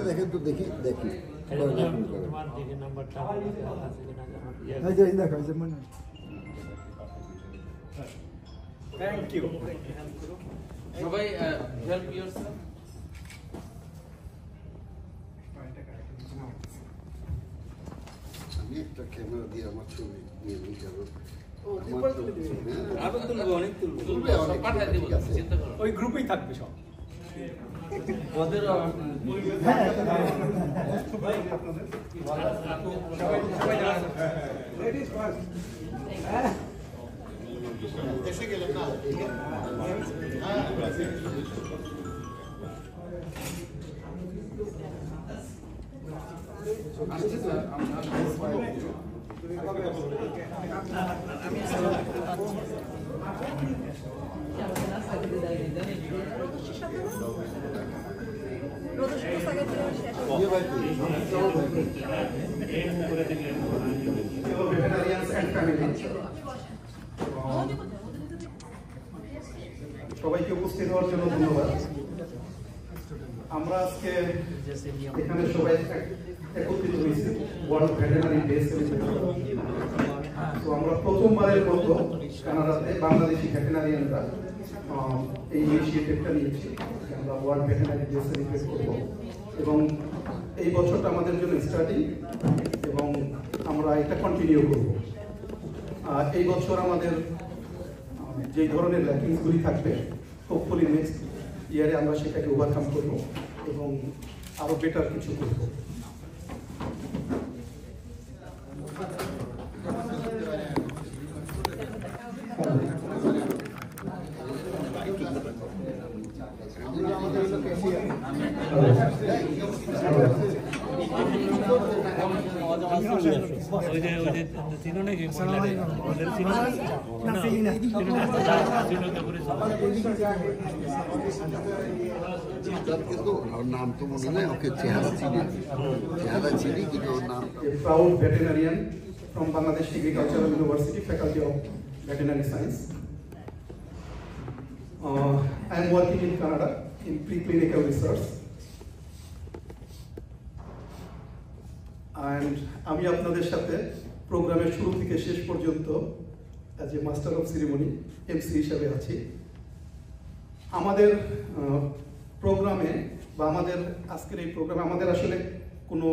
দেখেন তো দেখি দেখি থ্যাংক ইউ সবাই হেল্প ইয়োরসেলফ আমি একটা ক্যামেরা দিয়ে আমার ছবি নিয়ে নিই কারণ আরো তুলবো অনেক তুলবো সব পাঠিয়ে দেব চিন্তা করো ওই গ্রুপেই থাকবে সব ওদের হ্যাঁ সবাই আপনাদের সবাই লেডিস ফার্স্ট এসে গেলেন না আসছে স্যার সবাইকে উপস্থিত হওয়ার জন্য ধন্যবাদ। আমরা আজকে এখানে সবাই একত্রিত হয়েছি ওয়ার্ল্ড ভেটেরিনারি ডে সেলিব্রেশন। তো আমরা প্রথমবারের মতো কানাডাতে বাংলাদেশি ভেটেরিনারিয়ানরা এই ইনিশিয়েটিভটা নিয়েছি, আমরা ওয়ার্ল্ড ভেটেরিনারি ডে সেলিব্রেট করব এবং এই বছরটা আমাদের জন্য স্টার্টিং এবং আমরা এটা কন্টিনিউ করব। এই বছর আমাদের যেই ধরনের ল্যাকিংসগুলি থাকবে হোপফুলি নেক্সট ইয়ারে আমরা সেটাকে ওভারকাম করব এবং আরো বেটার কিছু করব। নাম তো মনে হয় ওকে চেহারা চিনি কিন্তু ওর নাম proud veterinarian from Bangladesh agricultural university faculty of veterinary science. I am working in Canada in preclinical research and আমি আপনাদের সাথে প্রোগ্রামের শুরু থেকে শেষ পর্যন্ত as a master of ceremony MC হিসাবে আছি। আমাদের প্রোগ্রামে বা আমাদের আজকের এই প্রোগ্রামে আমাদের আসলে কোনো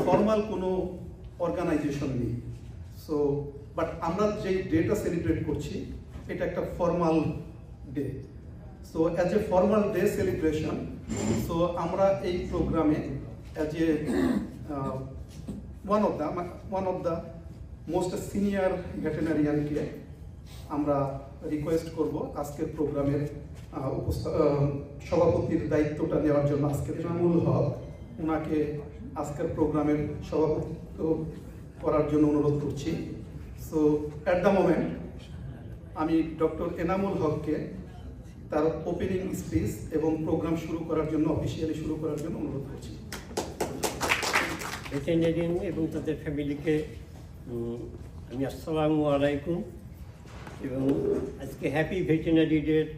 ফর্মাল কোনো অর্গানাইজেশন নেই। সো বাট আমরা যে ডেটা সেলিব্রেট করছি এটা একটা formal day. So as a formal day celebration so আমরা এই প্রোগ্রামে as a one of the most senior ভেটেরিনারিয়ানকে আমরা রিকোয়েস্ট করব আজকের প্রোগ্রামের সভাপতির দায়িত্বটা নেওয়ার জন্য আজকের এনামুল হক ওনাকে আজকের প্রোগ্রামের সভাপতিত্ব করার জন্য অনুরোধ করছি। সো অ্যাট দ্য মোমেন্ট আমি ডক্টর এনামুল হককে তার ওপেনিং স্পিচ এবং প্রোগ্রাম শুরু করার জন্য অফিসিয়ালি শুরু করার জন্য অনুরোধ করছি। ভেটেরিনারিয়ান এবং তাদের ফ্যামিলিকে আমি আসসালামু আলাইকুম এবং আজকে হ্যাপি ভেটেরিনারি ডের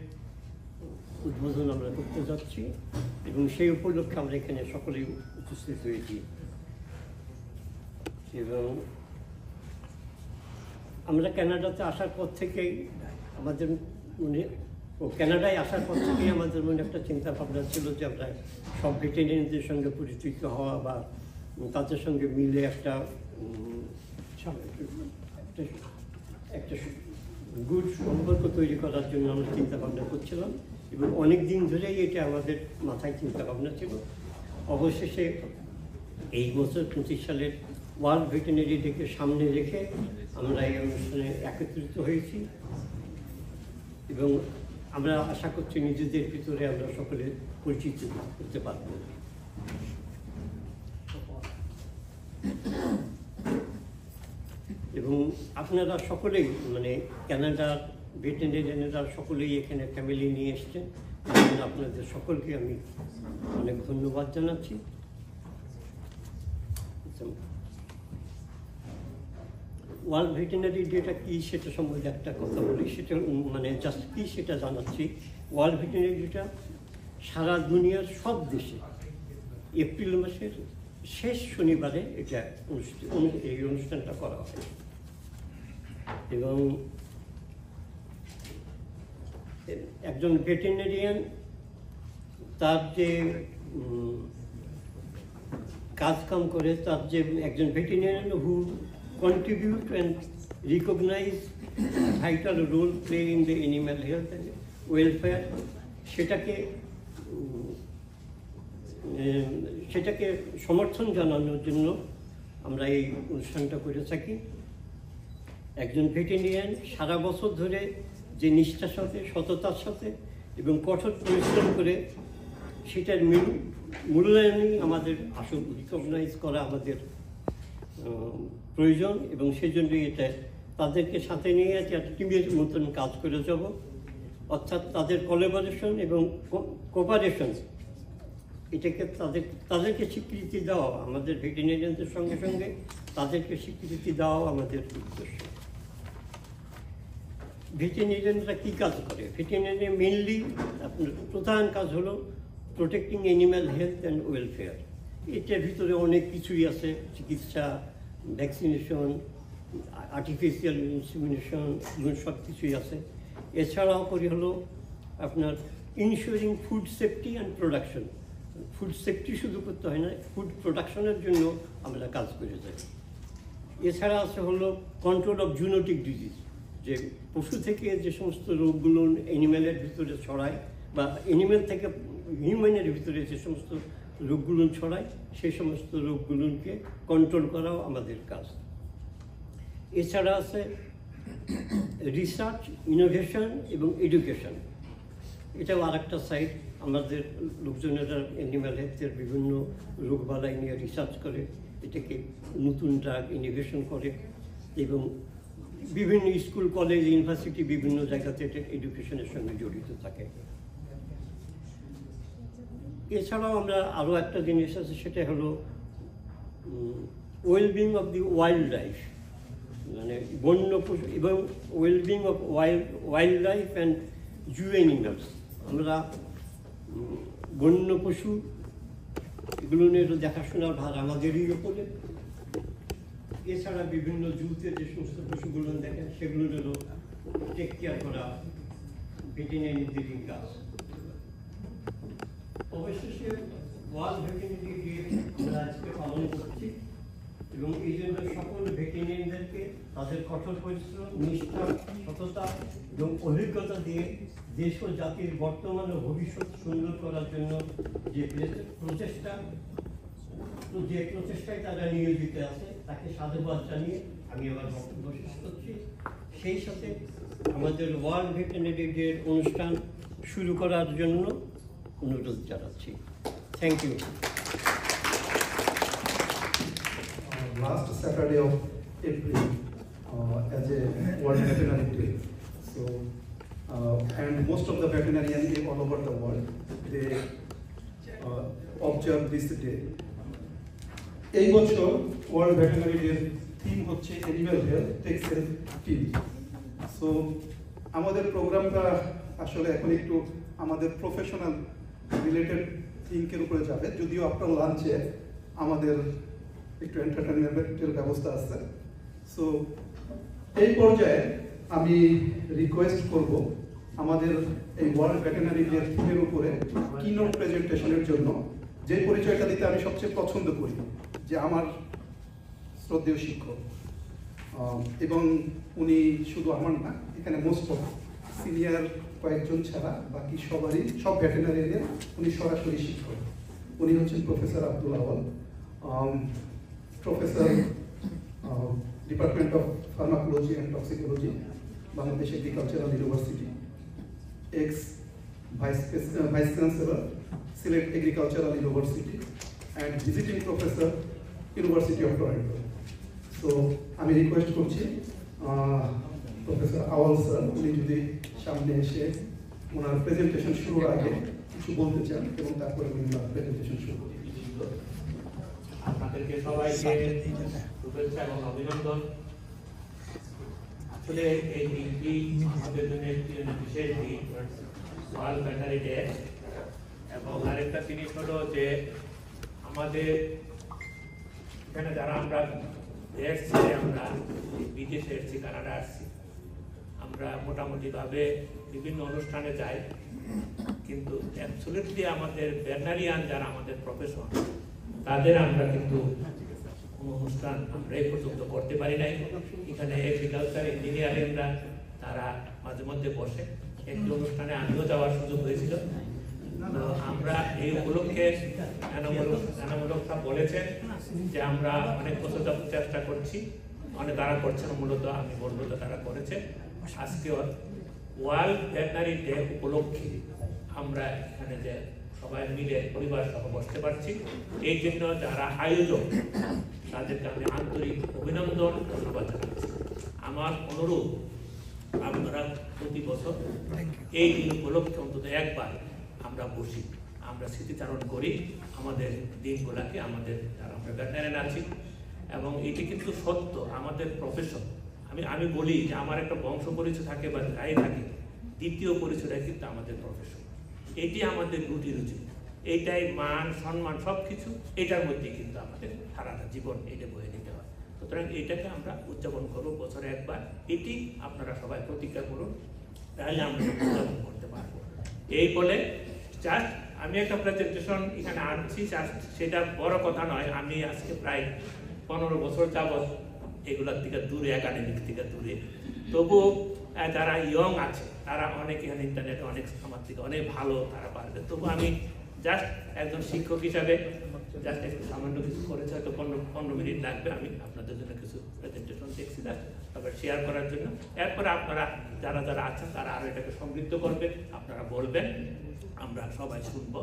উদ্বোধন আমরা করতে যাচ্ছি এবং সেই উপলক্ষে আমরা এখানে সকলেই উপস্থিত হয়েছি এবং আমরা কানাডাতে আসার পর থেকেই আমাদের মনে কানাডায় আসার পর থেকেই আমাদের মনে একটা চিন্তা ভাবনা ছিল যে আমরা সব ভেটেরিনারিদের সঙ্গে পরিচিত হওয়া বা তাদের সঙ্গে মিলে একটা গুড সম্পর্ক তৈরি করার জন্য আমরা চিন্তা ভাবনা করছিলাম এবং অনেক দিন ধরেই এটা আমাদের মাথায় চিন্তা ভাবনা ছিল। অবশেষে এই বছর 25 সালের ওয়ার্ল্ড ভেটেরিনারি ডেকে সামনে রেখে আমরা এই অনুষ্ঠানে একত্রিত হয়েছি এবং আমরা আশা করছি নিজেদের ভিতরে আমরা সকলে পরিচিত করতে পারব। এবং আপনারা সকলেই মানে কানাডার ভেটেরিনারিয়ানরা সকলেই এখানে ফ্যামিলি নিয়ে এসছেন, আপনাদের সকলকে আমি অনেক ধন্যবাদ জানাচ্ছি। ওয়ার্ল্ড ভেটেরিনারি ডেটা কী সেটা সম্বন্ধে একটা কথা বলি, সেটা মানে জাস্ট কী সেটা জানাচ্ছি। ওয়ার্ল্ড ভেটেরিনারি ডেটা সারা দুনিয়ার সব দেশে এপ্রিল মাসের শেষ শনিবারে এটা এই অনুষ্ঠানটা করা হয়। এবং একজন ভেটেরিনারিয়ান তার যে কাজ কাম করে, তার যে একজন veterinarian who contribute and recognise vital role play in the animal health and welfare, সেটাকে সমর্থন জানানোর জন্য আমরা এই অনুষ্ঠানটা করে থাকি। একজন ভেটেরিনারিয়ান সারা বছর ধরে যে নিষ্ঠার সাথে, সততার সাথে এবং কঠোর পরিশ্রম করে সেটার মূল্যায়নই আমাদের আসল রিকগনাইজ করা আমাদের প্রয়োজন। এবং সেই জন্যই এটা তাদেরকে সাথে নিয়ে একটা টিমের মতন কাজ করে যাব, অর্থাৎ তাদের কোলাবোরেশন এবং কোপারেশন, এটাকে তাদেরকে স্বীকৃতি দেওয়া, আমাদের ভেটেরিনারিয়ানদের সঙ্গে সঙ্গে তাদেরকে স্বীকৃতি দেওয়া আমাদের উদ্দেশ্য। ভেটেরিনারিয়ানরা কী কাজ করে? ভেটেরিনারিয়ান মেনলি আপনার প্রধান কাজ হলো protecting animal health and welfare. এটার ভিতরে অনেক কিছুই আছে, চিকিৎসা, ভ্যাকসিনেশন, আর্টিফিশিয়াল ইনসেমিনেশন, সব কিছুই আছে। এছাড়াও করি হলো আপনার ensuring food safety and production. Food safety শুধু করতে হয় না, ফুড প্রোডাকশনের জন্য আমরা কাজ করে যাই। এছাড়া আছে হলো কন্ট্রোল অফ জুনোটিক ডিজিজ, যে পশু থেকে যে সমস্ত রোগগুলো অ্যানিম্যালের ভিতরে ছড়ায় বা অ্যানিম্যাল থেকে হিউম্যানের ভিতরে যে সমস্ত রোগগুলো ছড়ায়, সেই সমস্ত রোগগুলোকে কন্ট্রোল করাও আমাদের কাজ। এছাড়া আছে রিসার্চ, ইনোভেশন এবং এডুকেশন, এটাও আর একটা সাইড। আমাদের লোকজনেরা অ্যানিম্যাল হেলথের বিভিন্ন রোগবালাই নিয়ে রিসার্চ করে, এটাকে নতুন ড্রাগ ইনোভেশন করে এবং বিভিন্ন স্কুল, কলেজ, ইউনিভার্সিটি বিভিন্ন জায়গাতে এটা এডুকেশনের সঙ্গে জড়িত থাকে। এছাড়াও আমরা আরও একটা জিনিস আছে, সেটা হলো wellbeing of the wildlife, মানে বন্য পশু এবং wellbeing of wildlife and zoo animals. আমরা বন্য পশু এগুলো নিয়ে দেখাশোনার ভার আমাদেরই ওপরে। এছাড়া বিভিন্ন জুতে যে সমস্ত পশুগুলো দেখেন সেগুলোরও টেক কেয়ার করা ভেটেরিনারিদেরই কাজ। অবশেষে ওয়ার্ল্ড ভেটেরিনারি ডে আমরা আজকে পালন করছি এবং এই জন্য সকল ভেটেরিনারিদেরকে তাদের কঠোর পরিশ্রম, নিষ্ঠা, সততা এবং অভিজ্ঞতা দিয়ে দেশ ও জাতির বর্তমান ও ভবিষ্যৎ সুন্দর করার জন্য যে প্রচেষ্টায় তারা নিয়োজিত আছে তাকে সাধুবাদ জানিয়ে আমি আমার বক্তব্য শেষ করছি। সেই সাথে আমাদের ওয়ার্ল্ড ভেটেরিনারি ডে অনুষ্ঠান শুরু করার জন্য অনুরোধ জানাচ্ছি। Thank you. Last Saturday of April as a World Veterinary Day. So, and most of the veterinarians all over the world, they observe this day. এই বছর ওয়ার্ল্ড ভেটেরিনারি ডে থিম হচ্ছে animal health takes health team. So আমাদের প্রোগ্রামটা আসলে এখন একটু আমাদের professional related থিঙ্কের উপরে যাবে, যদিও আপনার লাঞ্চে আমাদের একটু এন্টারটেনমেন্টের ব্যবস্থা আছে। সো এই পর্যায়ে আমি রিকোয়েস্ট করব আমাদের এই ওয়ার্ল্ড ভেটেরিনারি ডে থিমের উপরে কিনোট প্রেজেন্টেশনের জন্য যে পরিচয়টা দিতে আমি সবচেয়ে পছন্দ করি, যে আমার শ্রদ্ধেয় শিক্ষক, এবং উনি শুধু আমার না, এখানে মোস্ট অফ সিনিয়র কয়েকজন ছাড়া বাকি সব ভেটেরিনারিদের উনি সরাসরি শিক্ষক। উনি হচ্ছেন professor Abdul Awal, professor department of pharmacology and toxicology, Bangladesh agricultural university, x vice chancellor, Sylhet agricultural university and visiting professor, university of Toronto. তো আমি রিকোয়েস্ট করছি প্রফেসর আওয়াল স্যার, উনি যদি সামনে এসে ওনার প্রেজেন্টেশন শুরুর আগে কিছু বলতে চান এবং তারপরে উনি ওনার প্রেজেন্টেশন শুরু করবেন। আপনাদেরকে সবাইকে শুভেচ্ছা এবং অভিনন্দন। আসলে এই দিনটি আমাদের জন্য একটি বিশেষ দিন, ওয়ার্ল্ড ব্যাটারি ডে। এবং আরেকটা জিনিস হলো যে আমাদের এখানে যারা আমরা দেশ ছেড়ে আমরা বিদেশে এসেছি, কানাডা আসছি, আমরা মোটামুটিভাবে বিভিন্ন অনুষ্ঠানে যাই, কিন্তু অ্যাবসলিউটলি আমাদের ব্যাটারিয়ান যারা আমাদের প্রফেশন, তাদের আমরা কিন্তু কোনো অনুষ্ঠান আমরা এই পর্যন্ত করতে পারি নাই। এখানে এগ্রিকালচার ইঞ্জিনিয়ারিংরা তারা মাঝে মধ্যে বসে, একটি অনুষ্ঠানে আমিও যাওয়ার সুযোগ হয়েছিল। তো আমরা এই উপলক্ষে এনামূলকরা বলেছেন যে আমরা অনেক বছর যাবত চেষ্টা করছি, অনেক তারা করছেন, মূলত আমি বলবো যে তারা করেছে। আজকে ওয়ার্ল্ড ভেটেরিনারি ডে উপলক্ষে আমরা এখানে যে সবাই মিলে পরিবার সহ বসতে পারছি, এই জন্য যারা আয়োজক তাদেরকে আমি আন্তরিক অভিনন্দন, ধন্যবাদ জানাচ্ছি। আমার অনুরোধ, আপনারা প্রতি বছর এই দিন উপলক্ষে অন্তত একবার আমরা বসি, আমরা স্মৃতিচারণ করি আমাদের দিনগুলাকে, আমাদের যারা আমরা ভেটেরিনারি আছি। এবং এটি কিন্তু সত্য, আমাদের প্রফেশন। আমি বলি যে আমার একটা বংশ পরিচয় থাকে বা যাই থাকে, দ্বিতীয় পরিচয়টা কিন্তু আমাদের প্রফেশন। এটি আমাদের রুটি, এইটাই মান সম্মান সব কিছু এটার মধ্যে কিন্তু আমাদের সারাটা জীবন এটা বয়ে নিতে হয়। সুতরাং এইটাকে আমরা উদযাপন করবো বছরে একবার, এটি আপনারা সবাই প্রতিজ্ঞা করুন, তাহলে আমরা উদযাপন করতে পারবো। এই বলে জাস্ট আমি একটা প্রেজেন্টেশন এখানে আনছি, সেটা বড় কথা নয়। আমি আজকে প্রায় 15 বছর যাবৎ এগুলোর থেকে দূরে, একাডেমিক থেকে দূরে, তবুও যারা ইয়ং আছে তারা অনেক এখানে ইন্টারনেটে অনেক আমার থেকে অনেক ভালো তারা পারবে। তবু আমি জাস্ট একজন শিক্ষক হিসাবে জাস্ট একটু সামান্য কিছু করেছে, হয়তো 15 মিনিট লাগবে। আমি আপনাদের জন্য কিছু প্রেজেন্টেশন দেখছি, তবে শেয়ার করার জন্য। এরপরে আপনারা যারা যারা আছেন তারা আরও এটাকে সমৃদ্ধ করবে, আপনারা বলবেন, আমরা সবাই শুনবো।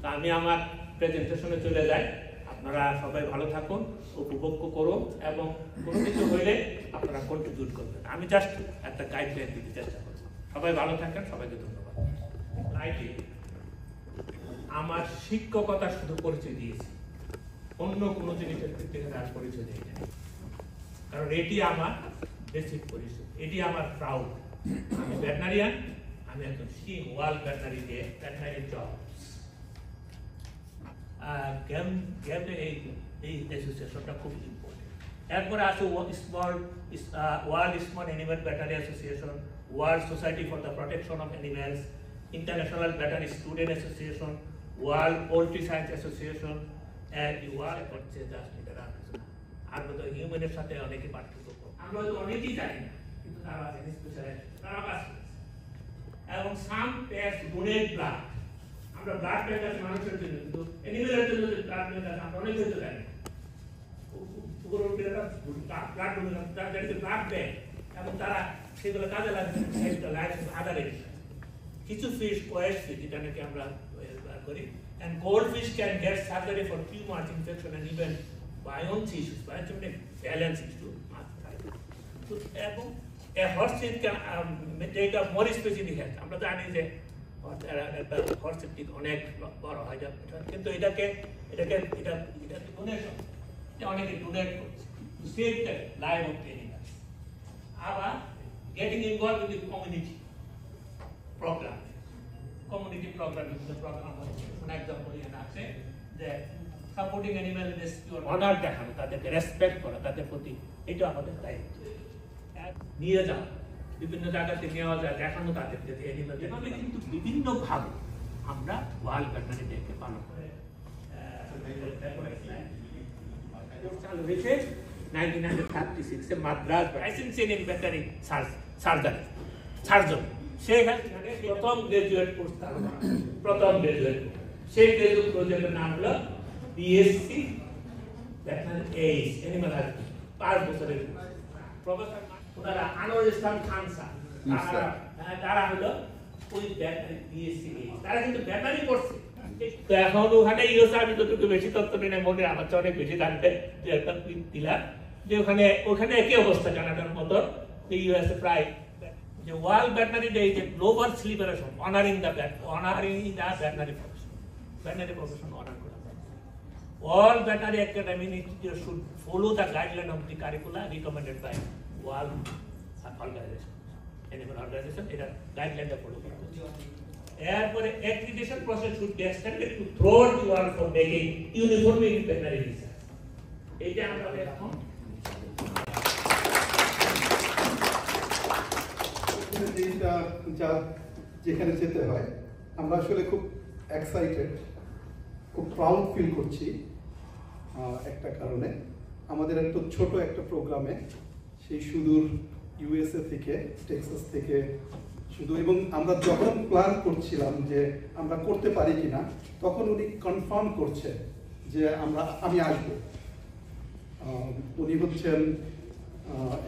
তো আমি আমার প্রেজেন্টেশনে চলে যাই। আপনারা সবাই ভালো থাকুন, উপভোগ করুন, এবং কোনো কিছু হইলে আপনারা কন্ট্রিবিউট করবেন। আমি জাস্ট একটা গাইডলাইন দিতে চেষ্টা করছি। সবাই ভালো থাকেন, সবাইকে ধন্যবাদ। আমার শিক্ষকতা শুধু পরিচয় দিয়েছি, অন্য কোনো জিনিসের ক্ষেত্রে আর পরিচয় দিই না, কারণ এটি আমার বেসিক পরিচয়, এটি আমার প্রাউড। আমি ভেটেরিনারিয়ান, আমি একজন সিম world veterinary day, veterinary job এই অ্যাসোসিয়েশনটা খুব ইম্পর্টেন্ট। এরপরে আছে world small animal veterinary association, world society for the protection of animals, international veterinary student association, world poultry science association, world করছে জাস্ট এটা আর হয়তো হিউম্যানের সাথে অনেকে পার্থক্য, আমরা হয়তো অনেকেই জানি না, কিন্তু তারা আছেন স্পেশালাইজড, তারা কাজ করছে। এবং সাম টেস্ট ডোনেট ব্লাড, আমরা ব্লাড ব্যাংক আছে মানুষের জন্য, কিন্তু অ্যানিমেলের জন্য ব্লাড ব্যাংক আছে আমরা অনেক হয়তো জানি। ব্লাড ডোনেট, ব্লাড ব্যাংক, এবং তারা সেগুলো কাজে লাগছে আদারের কিছু ফিশ, কোয়েস ফিশ, যেটা নাকি আমরা করি, and goldfish can get surgery for tumor infection and even buoyancy issues, balance issue. So, এবং a horse can take a more specific health. আমরা জানি যে horse অনেক বড় হয়, কিন্তু এটাকে ডোনেশন, অনেকে ডোনেট করছে to save the life of the animals. আবার getting involved with the community program. Community program is the program. One example here আছে যে সাপোর্টিং অ্যানিমাল রেস্কিউ, অনার দেখানো, তাদেরকে রেসপেক্ট করা, তাদের প্রতি, এটা আমাদের দায়িত্ব। নিয়ে যাওয়া, বিভিন্ন জায়গাতে নেওয়া যায়, দেখানো তাদেরকে যে অ্যানিমাল, এভাবে কিন্তু বিভিন্ন ভাবে আমরা ওয়ার্ল্ড ভেটেরিনারি ডেকে পালন করি। চালু হয়েছে 1936 Madras licensing in veterinary surgeon. সেখানে প্রথম গ্রাজুয়েট কোর্স, প্রথম গ্রাজুয়েট, সেই গ্রাজুয়েট প্রজেক্টের নাম হলো বিএসসি অ্যানিমাল হাসবেন্ডারি, 5 বছরের প্রফেসর ওনারা আনোয়ার ইসলাম খান স্যার, তারা হলো ওই বিএসসি, তারা কিন্তু ভেটেরিনারি করছে। তো এখন ওখানে ইউএস, আমি যতটুকু বেশি তথ্য নেই মনে, আমার চেয়ে অনেক বেশি জানতে একটা দিলাম যে ওখানে একই অবস্থা কানাডার মতো, ইউএসএ প্রায় যে world veterinary day is a global celebration honouring the veterinary profession. Veterinary profession honour করা হয়। All veterinary academy should follow the guideline of the curricula recommended by World organisation, animal organisation, এটা গাইডলাইনটা follow করা হচ্ছে। এরপরে accreditation process should be extended to throughout the world for making uniformly veterinary research. এইটা আমরা এখন যেখানে যেতে হয় আমরা আসলে খুব এক্সাইটেড, খুব প্রাউড ফিল করছি একটা কারণে। আমাদের একটা ছোট একটা প্রোগ্রামে সেই সুদূর ইউএসএ থেকে, টেক্সাস থেকে শুধু, এবং আমরা যখন প্ল্যান করছিলাম যে আমরা করতে পারি কিনা, তখন উনি কনফার্ম করছে যে আমি আসবো। উনি হচ্ছেন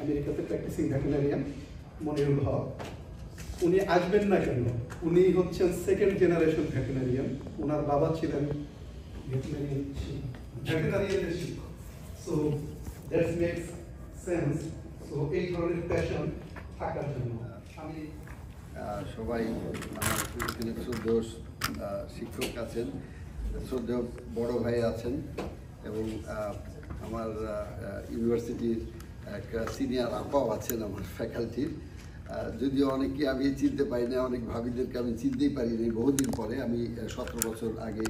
আমেরিকাতে প্র্যাকটিসিং ভেটেরিনারিয়ান মনিরুল হক। উনি আসবেন না কেন? উনি হচ্ছেন সেকেন্ড জেনারেশন ভেটেরিনারিয়ান। ওনার বাবা ছিলেন ভেটেরিনারিয়ানের শিক্ষক। So that makes sense. So এই ধরনের প্যাশন থাকার জন্য আমি সবাই আমার শ্রদ্ধেয় শিক্ষক আছেন, শ্রদ্ধেয় বড় ভাই আছেন, এবং আমার ইউনিভার্সিটির এক সিনিয়র আপাও আছেন আমার ফ্যাকাল্টির। যদিও অনেকে আমি চিনতে পারি না, অনেক ভাবিদেরকে আমি চিনতেই পারিনি বহুদিন পরে। আমি 17 বছর আগে,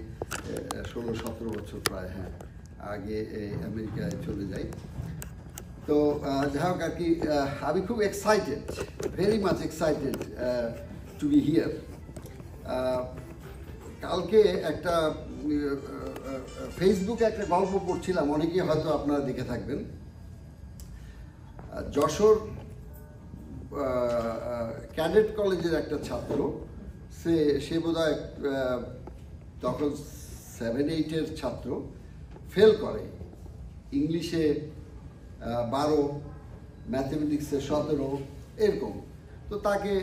16-17 বছর প্রায় আগে আমেরিকায় চলে যাই। তো যাই হোক আর কি, আমি খুব excited, very much excited to B here. কালকে একটা ফেসবুকে একটা গল্প পড়ছিলাম, অনেকেই হয়তো আপনারা দেখে থাকবেন। যশোর ক্যাডেট কলেজের একটা ছাত্র, সে বোধহয় তখন 7-8-এর ছাত্র, ফেল করে ইংলিশে 12, ম্যাথমেটিক্সে 17, এরকম। তো তাকে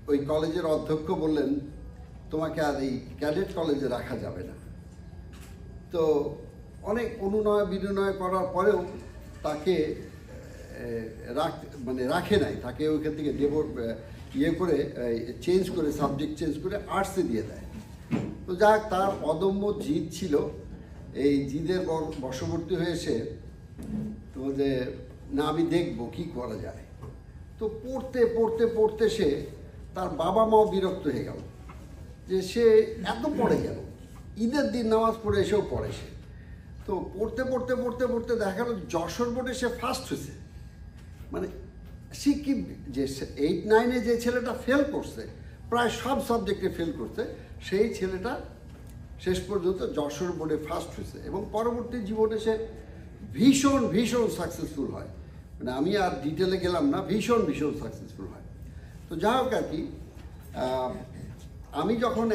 ওই কলেজের অধ্যক্ষ বললেন, তোমাকে আর এই ক্যাডেট কলেজে রাখা যাবে না। তো অনেক অনুনয় বিনয় করার পরেও তাকে রাখে নাই, তাকে ওইখান থেকে চেঞ্জ করে সাবজেক্ট চেঞ্জ করে আর্টসে দিয়ে দেয়। তো যাক, তার অদম্য জিদ ছিল, এই জিদের বশবর্তী হয়েছে তো যে না আমি দেখবো কি করা যায়। তো পড়তে পড়তে পড়তে সে, তার বাবা মাও বিরক্ত হয়ে গেল যে সে এত পড়ে গেল, ঈদের দিন নামাজ পড়ে এসেও পড়ে সে। তো পড়তে পড়তে পড়তে পড়তে দেখা গেল যশোর বোর্ডে সে ফার্স্ট হয়েছে। মানে শিক্ষিত যে 8-9-এ যে ছেলেটা ফেল করছে, প্রায় সব সাবজেক্টে ফেল করছে, সেই ছেলেটা শেষ পর্যন্ত যশোর বোর্ডে ফার্স্ট হয়েছে এবং পরবর্তী জীবনে সে ভীষণ ভীষণ সাকসেসফুল হয়। মানে আমি আর ডিটেলে গেলাম না, ভীষণ ভীষণ সাকসেসফুল হয়। তো যাই হোক আর কি, আমি যখন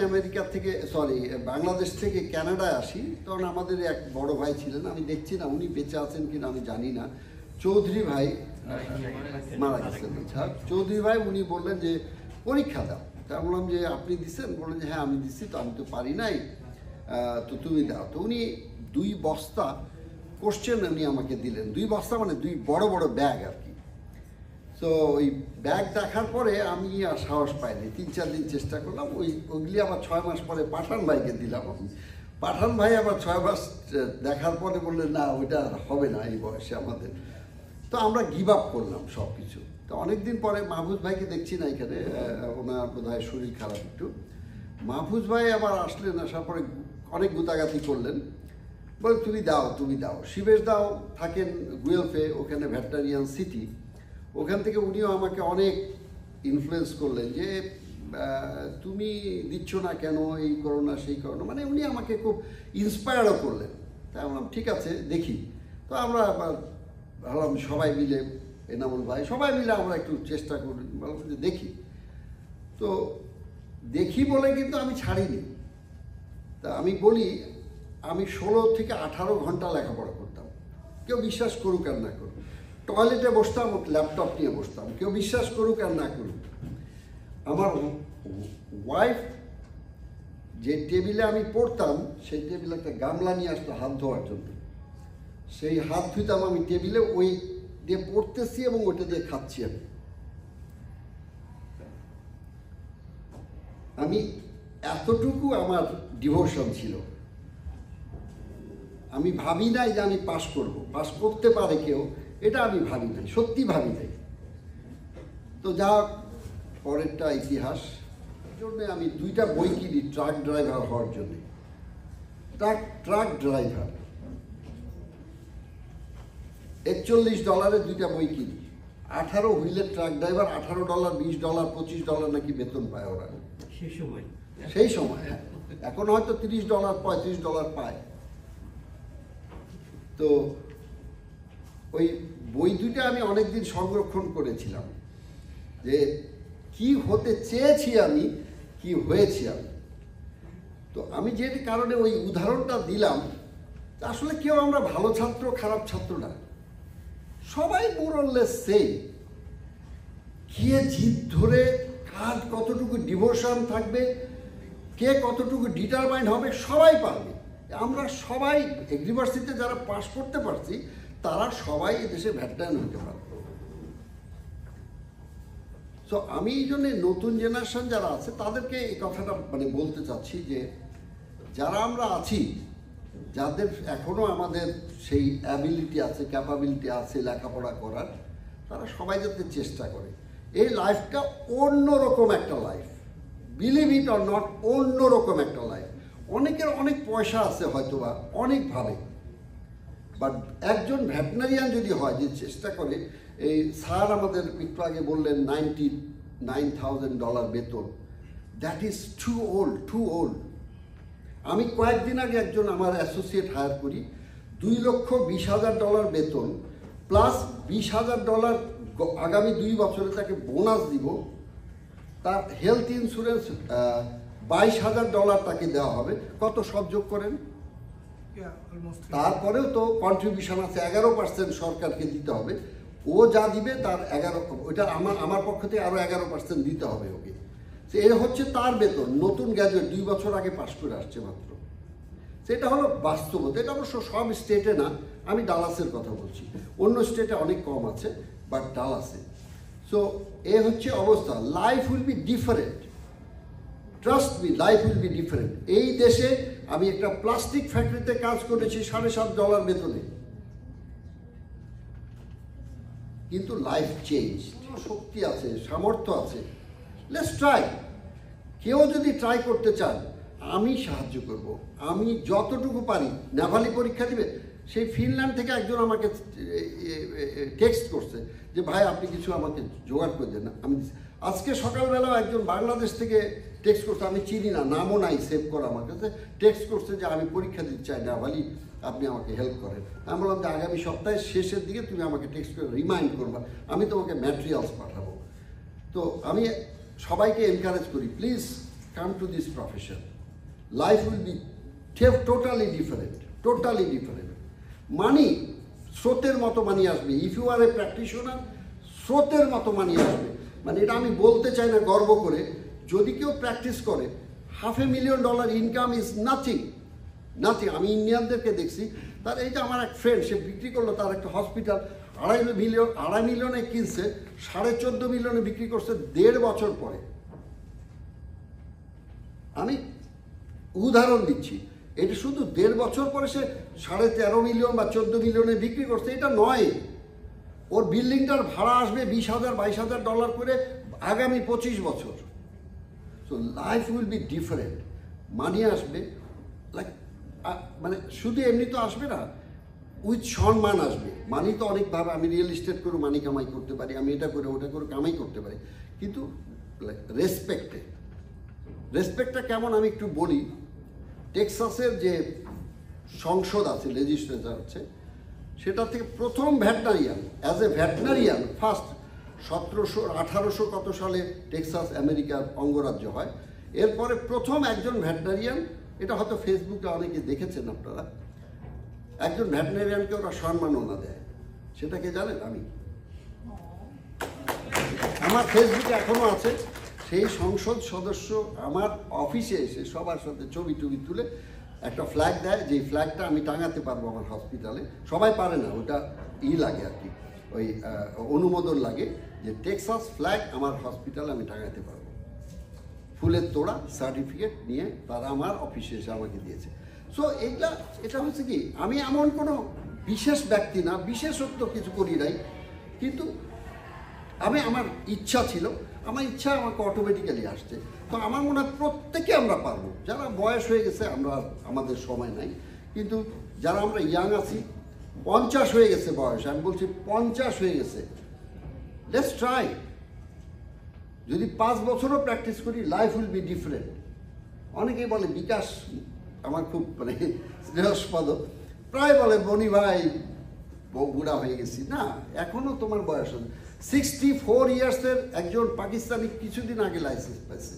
বাংলাদেশ থেকে ক্যানাডায় আসি, তখন আমাদের এক বড় ভাই ছিলেন, আমি দেখছি না উনি বেঁচে আছেন কিনা আমি জানি না, চৌধুরী ভাই মারা গেছেন। চৌধুরী ভাই উনি বললেন যে পরীক্ষা দাও। তা বললাম যে আপনি দিচ্ছেন? বললেন যে হ্যাঁ আমি দিচ্ছি, তো আমি তো পারি নাই, তো তুমি দাও। তো উনি 2 বস্তা কোশ্চেন উনি আমাকে দিলেন, 2 বস্তা মানে 2 বড় বড় ব্যাগ আর কি। তো ওই ব্যাগ দেখার পরে আমি আর সাহস পাইনি, 3-4 দিন চেষ্টা করলাম, ওইগুলি আবার 6 মাস পরে পাঠান ভাইকে দিলাম। পাঠান ভাই আবার 6 মাস দেখার পরে বললেন না ওইটা হবে না এই বয়সে আমাদের। তো আমরা গিভ আপ করলাম সব কিছু। তো অনেকদিন পরে মাহফুজ ভাইকে দেখছি না এখানে, ওনার বোধহয় শরীর খারাপ একটু। মাহফুজ ভাই আবার আসলেন, আসার পরে অনেক গুতাগাতি করলেন, বলে তুমি দাও তুমি দাও। শিবেশ দাও থাকেন গুয়েলফে, ওখানে ভেটেরিনারিয়ান সিটি, ওখান থেকে উনিও আমাকে অনেক ইনফ্লুয়েন্স করলেন যে তুমি দিচ্ছ না কেন, এই করো না সেই করো না, মানে উনি আমাকে খুব ইন্সপায়ারও করলেন। তাই বললাম ঠিক আছে দেখি। তো আমরা আবার ভাবলাম সবাই মিলে, এনামুল ভাই সবাই মিলে আমরা একটু চেষ্টা করি, বললাম যে দেখি। তো দেখি বলে কিন্তু আমি ছাড়িনি। তা আমি বলি আমি 16 থেকে 18 ঘন্টা লেখাপড়া করতাম, কেউ বিশ্বাস করুক আর না করুক। টয়লেটে বসতাম, ল্যাপটপ নিয়ে বসতাম, কেউ বিশ্বাস করুক আর না করুক। আমার ওয়াইফ যে টেবিলে আমি পড়তাম, সেই টেবিলে একটা গামলা নিয়ে আসতো হাত ধোয়ার জন্য, সেই হাত ধুইতাম আমি টেবিলে, ওই দিয়ে পড়তেছি এবং ওইটা দিয়ে খাচ্ছি। আমি এতটুকু আমার ডিভোশন ছিল। আমি ভাবি নাই যে আমি পাস করব, পাস করতে পারে কেউ, এটা আমি ভাবি নাই, সত্যি ভাবি নাই। তো যা পরেরটা ইতিহাস জন্য আমি 2টা বই কিনি ট্রাক ড্রাইভার হওয়ার জন্য। ট্রাক ড্রাইভার $41 2টা বই কিনি। 18 হুইলের ট্রাক ড্রাইভার $18, $20, $25 নাকি বেতন পায় ওরা সেই সময়। হ্যাঁ, এখন হয়তো $30, $35 পায়। তো ওই বই দুইটা আমি অনেকদিন সংরক্ষণ করেছিলাম, যে কি হতে চেয়েছি আমি, কি হয়েছি আমি। তো আমি যে কারণে ওই উদাহরণটা দিলাম, আসলে কেউ আমরা ভালো ছাত্র খারাপ ছাত্র না, সবাই মোরলেস সেম। কে জিদ ধরে, কার কতটুকু ডিভোশন থাকবে, কে কতটুকু ডিটারমাইন্ড হবে, সবাই পারবে। আমরা সবাই ইউনিভার্সিটিতে যারা পাস করতে পারছি তারা সবাই এদেশে ভ্যাটারিয়ান হতে পারবে। সো আমি এই জন্য নতুন জেনারেশন যারা আছে তাদেরকে এই কথাটা মানে বলতে চাচ্ছি, যে যারা আমরা আছি, যাদের এখনো আমাদের সেই অ্যাবিলিটি আছে, ক্যাপাবিলিটি আছে লেখাপড়া করার, তারা সবাই যাতে চেষ্টা করে। এই লাইফটা অন্যরকম একটা life, believe it or not, অন্যরকম একটা লাইফ। অনেকের অনেক পয়সা আছে হয়তোবা অনেকভাবে, বাট একজন ভেটেরিনারিয়ান যদি হয়, যে চেষ্টা করে, এই স্যার আমাদের একটু আগে বললেন $99,000 বেতন, দ্যাট ইজ টু ওল্ড। আমি কয়েকদিন আগে একজন আমার অ্যাসোসিয়েট হায়ার করি, $2,20,000 বেতন প্লাস $20,000 আগামী 2 বছরে তাকে বোনাস দিব। তার হেলথ ইন্স্যুরেন্স $22,000 তাকে দেওয়া হবে। কত সব যোগ করেন? তারপরেও তো কন্ট্রিবিউশন আছে, 11% সরকারকে দিতে হবে। ও যা দিবে তার 11, ওইটা আমার পক্ষ থেকে আরও 11% দিতে হবে ওকে। এর হচ্ছে তার বেতন। নতুন গ্র্যাজুয়েট, 2 বছর আগে পাশ করে আসছে মাত্র। সেটা হলো বাস্তবতা। এটা অবশ্য সব স্টেটে না, আমি ডালাসের কথা বলছি, অন্য স্টেটে অনেক কম আছে, বাট ডালাসে। সো এ হচ্ছে অবস্থা। Life will be different, trust me, life will be different. এই দেশে আমি একটা প্লাস্টিক ফ্যাক্টরিতে কাজ করেছি $7.5 বেতনে, কিন্তু লাইফ চেঞ্জ। শক্তি আছে, সামর্থ্য আছে, লেটস ট্রাই। কেউ যদি ট্রাই করতে চান, আমি সাহায্য করব। আমি যতটুকু পারি। নেভালি পরীক্ষা দিবে, সেই ফিনল্যান্ড থেকে একজন আমাকে টেক্সট করছে যে ভাই আপনি কিছু আমাকে জোগাড় করে দেন না। আমি আজকে সকালবেলাও একজন বাংলাদেশ থেকে টেক্সট করছে, আমি চিনি না, নামও নাই সেভ করা আমার কাছে, টেক্সট করছে যে আমি পরীক্ষা দিতে চাই নেভালি, আপনি আমাকে হেল্প করেন। আমি বললাম যে আগামী সপ্তাহের শেষের দিকে তুমি আমাকে টেক্সট করে রিমাইন্ড করবা, আমি তোমাকে ম্যাটেরিয়ালস পাঠাবো। তো আমি সবাইকে এনকারেজ করি, please come to this profession. Life will be totally different. Money স্রোতের মতো মানি আসবে। If you are a practitioner, স্রোতের মতো মানি আসবে। মানে এটা আমি বলতে চাই না গর্ব করে, যদি কেউ প্র্যাকটিস করে, $500,000 ইনকাম ইজ নাথিং। আমি ইন্ডিয়ানদেরকে দেখছি, তার এই যে আমার এক ফ্রেন্ড, সে বিক্রি করলো তার একটা হসপিটাল, $2.5 মিলিয়নে কিনছে, $14.5 মিলিয়নে বিক্রি করছে 1.5 বছর পরে। আমি উদাহরণ দিচ্ছি, এটা শুধু 1.5 বছর পরে সে 13.5 মিলিয়ন বা 14 মিলিয়নে বিক্রি করছে, এটা নয়। ওর বিল্ডিংটার ভাড়া আসবে $20,000-22,000 করে আগামী 25 বছর। So life will be different. Money আসবে, লাইক মানে শুধু এমনি তো আসবে না, উইথ সম্মান আসবে। মানি তো অনেকভাবে, আমি রিয়েল এস্টেট করে মানি কামাই করতে পারি, আমি এটা করে ওটা করে কামাই করতে পারি, কিন্তু রেসপেক্টটা কেমন আমি একটু বলি। টেক্সাসের যে সংসদ আছে, লেজিসলেচার আছে, সেটা থেকে প্রথম veterinarian, as a veterinarian first 1800 কত সালে টেক্সাস আমেরিকার অঙ্গরাজ্য হয়। এরপরে প্রথম একজন ভেটেরিনারিয়ান, এটা হয়তো ফেসবুকে অনেকে দেখেছেন আপনারা, একজন ভেটেরিনারিয়ানকে ওরা সম্মাননা দেয়। সেটাকে জানেন? আমি, আমার ফেসবুকে এখনো আছে, সেই সংসদ সদস্য আমার অফিসে এসে সবার সাথে ছবি তুলে একটা ফ্ল্যাগ দেয়, যেই ফ্ল্যাগটা আমি টাঙাতে পারবো আমার হসপিটালে। সবাই পারে না, ওটা লাগে আর কি, ওই অনুমোদন লাগে যে টেক্সাস ফ্ল্যাগ আমার হসপিটালে আমি টাঙাতে পারবো। ফুলের তোড়া সার্টিফিকেট নিয়ে তারা আমার অফিসে এসে আমাকে দিয়েছে। সো এটা হচ্ছে কি, আমি এমন কোনো বিশেষ ব্যক্তি না, বিশেষত্ব কিছু করি নাই, কিন্তু আমার ইচ্ছা ছিল, আমার ইচ্ছা আমাকে অটোমেটিক্যালি আসছে। তো আমার মনে হয় প্রত্যেকে আমরা পারবো। যারা বয়স হয়ে গেছে আমরা, আমাদের সময় নাই, কিন্তু যারা আমরা ইয়াং আছি, 50 হয়ে গেছে বয়স, আমি বলছি 50 হয়ে গেছে, লেটস ট্রাই। যদি 5 বছরও প্র্যাকটিস করি, লাইফ উইল বি ডিফারেন্ট। অনেকেই বলে বিকাশ, আমার খুব মানে স্নেহাস্পদ, প্রায় বলে বনি ভাই বুড়া হয়ে গেছি। না, এখনো তোমার বয়স আছে। 64 ইয়ার্সের একজন পাকিস্তানি কিছুদিন আগে লাইসেন্স পাইছে,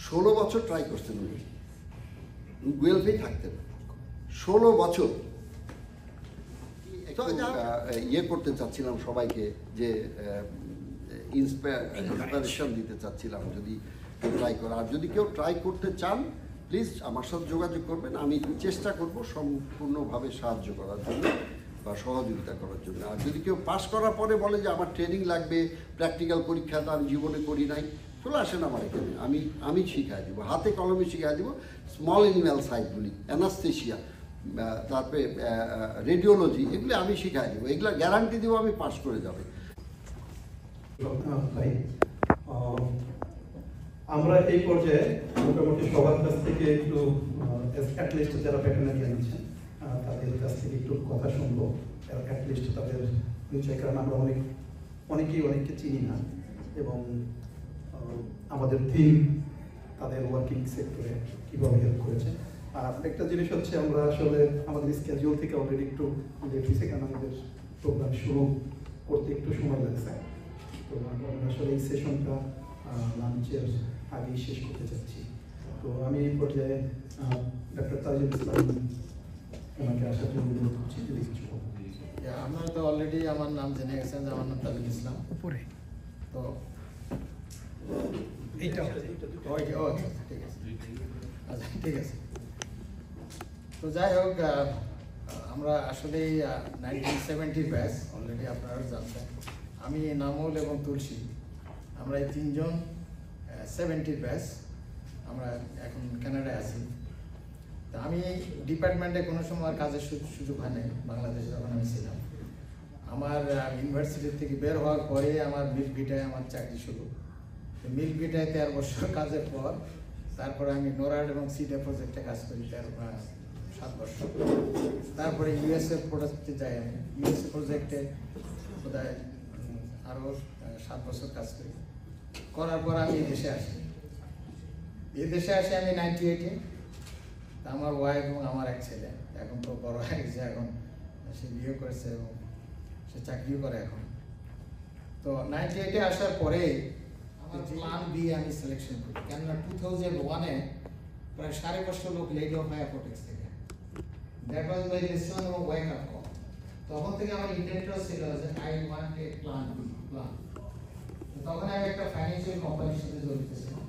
16 বছর ট্রাই করছেন উনি, গুয়েলফেই থাকতেন 16 বছর। ইয়ে করতে চাচ্ছিলাম সবাইকে, যে ইন্সপিরেশন দিতে চাচ্ছিলাম, যদি ট্রাই করা। আর যদি কেউ ট্রাই করতে চান, প্লিজ আমার সাথে যোগাযোগ করবেন, আমি চেষ্টা করব সম্পূর্ণভাবে সাহায্য করার জন্য বা সহযোগিতা করার জন্য। আর যদি কেউ পাস করার পরে বলে যে আমার ট্রেনিং লাগবে, প্র্যাকটিক্যাল পরীক্ষা তো আমি জীবনে করি নাই, চলে আসেন আমার এখানে, আমি শিখাই দেবো, হাতে কলমে শিখাই দেবো। স্মল অ্যানিম্যাল সাইটগুলি, অ্যানাস্থেশিয়া, তারপরে রেডিওলজি, এগুলি আমি শিখাই দেবো, এগুলো গ্যারান্টি দেবো আমি পাস করে যাবে। ভাই, আমরা এই পর্যায়ে মোটামুটি সবার কাছ থেকে একটু অ্যাটলিস্ট যারা ভেটেরিনারিয়ান আছেন তাদের কাছ থেকে একটু কথা শুনবো, অ্যাটলিস্ট তাদের পরিচয়, কারণ আমরা অনেকেই অনেককে চিনি না, এবং আমাদের টিম তাদের ওয়ার্কিং সেক্টরে কীভাবে হেল্প করেছে। আর একটা জিনিস হচ্ছে, আমরা আসলে আমাদের স্কেডিউল থেকে অলরেডি একটু লেট হয়েছে, কারণ আমাদের প্রোগ্রাম শুরু করতে একটু সময় লাগছে। তো আমরা আসলে এই সেশনটা লাঞ্চের আগেই শেষ করতে চাচ্ছি। তো আমি এই পর্যায়ে ডক্টর তাজুল ইসলাম ওনাকে আসার জন্য অনুরোধ করছি, যদি কিছু আপনারা তো অলরেডি আমার নাম জেনে গেছেন, যে আমার নাম তাজুল ইসলাম। উপরে তো এইটা ঠিক আছে, আচ্ছা ঠিক আছে। তো যাই হোক, আমরা আসলে 1970 ব্যাচ, অলরেডি আপনারা জানতেন। আমি নামুল এবং তুলসী, আমরা এই 3 জন 70 ব্যাচ, আমরা এখন কানাডায় আছি। তা আমি ডিপার্টমেন্টে কোনো সময় কাজের সুযোগ হয় নাই, বাংলাদেশে যখন আমি ছিলাম। আমার ইউনিভার্সিটি থেকে বের হওয়ার পরে আমার মিল্ক ভিটায় আমার চাকরি শুরু। মিল্ক ভিটায় 13 বছর কাজের পর তারপরে আমি নোরাড এবং সিডা প্রজেক্টে কাজ করি 7 বছর। তারপরে ইউএসএ প্রোডাক্টে যাই, আমি ইউএসএ প্রজেক্টে বোধহয় আরও 7 বছর কাজ করি। করার পর আমি এই দেশে আসি। এই দেশে আসি আমি 98-এ। আমার ওয়াইফ এবং আমার এক ছেলে, এখন তো বড় হয়ে গেছে, এখন সে বিয়ে করেছে এবং সে চাকরিও করে এখন। তো 98-এ আসার পরে আমার প্ল্যান বি আমি সিলেকশন করি, কেননা 2001-এ প্রায় 5.5 লোক লেড অফ হয় অ্যাপোটেক্স থেকে। দ্যাট ওয়াজ মাই ডিসিশন এবং ওয়েক আপ কল। তখন থেকে আমার ইন্টেন্টও ছিল যে I want a plan B plan. তখন আমি একটা ফাইন্যান্সিয়াল কোম্পানির সাথে জড়িত ছিলাম।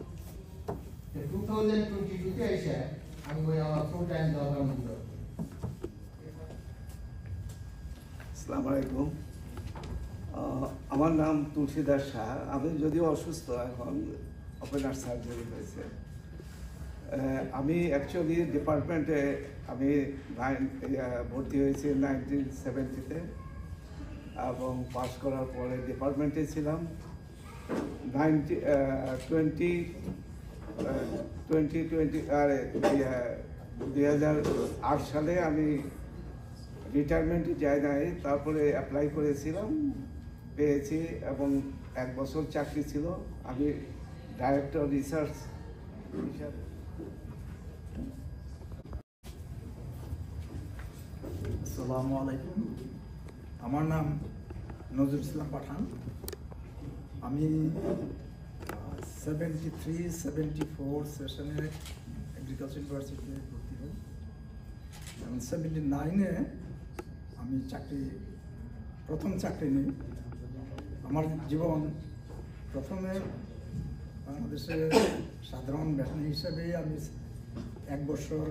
2022-তে এসে আমি ওই আমার ফুল টাইম জব আমি দিল। আসসালামু আলাইকুম, আমার নাম তুলসীদাস শাহ। আমি যদিও অসুস্থ, এখন ওপেন হার্ট সার্জারি হয়েছে। আমি অ্যাকচুয়ালি ডিপার্টমেন্টে আমি ভর্তি হয়েছি 1970-তে, এবং পাস করার পরে ডিপার্টমেন্টে ছিলাম। 2008 সালে আমি রিটায়ারমেন্টে যাই নাই, তারপরে অ্যাপ্লাই করেছিলাম, পেয়েছি, এবং 1 বছর চাকরি ছিল। আমি ডাইরেক্টর রিসার্চ হিসাবে। আসসালামু আলাইকুম, আমার নাম নজরুল ইসলাম পাঠান। আমি 73-74 সেশনে এগ্রিকালচার ইউনিভার্সিটিতে ভর্তি হই, এবং 79-এ আমি প্রথম চাকরি নিই। আমার জীবন প্রথমে বাংলাদেশে সাধারণ ভেটেরিনারি হিসাবে আমি 1 বছর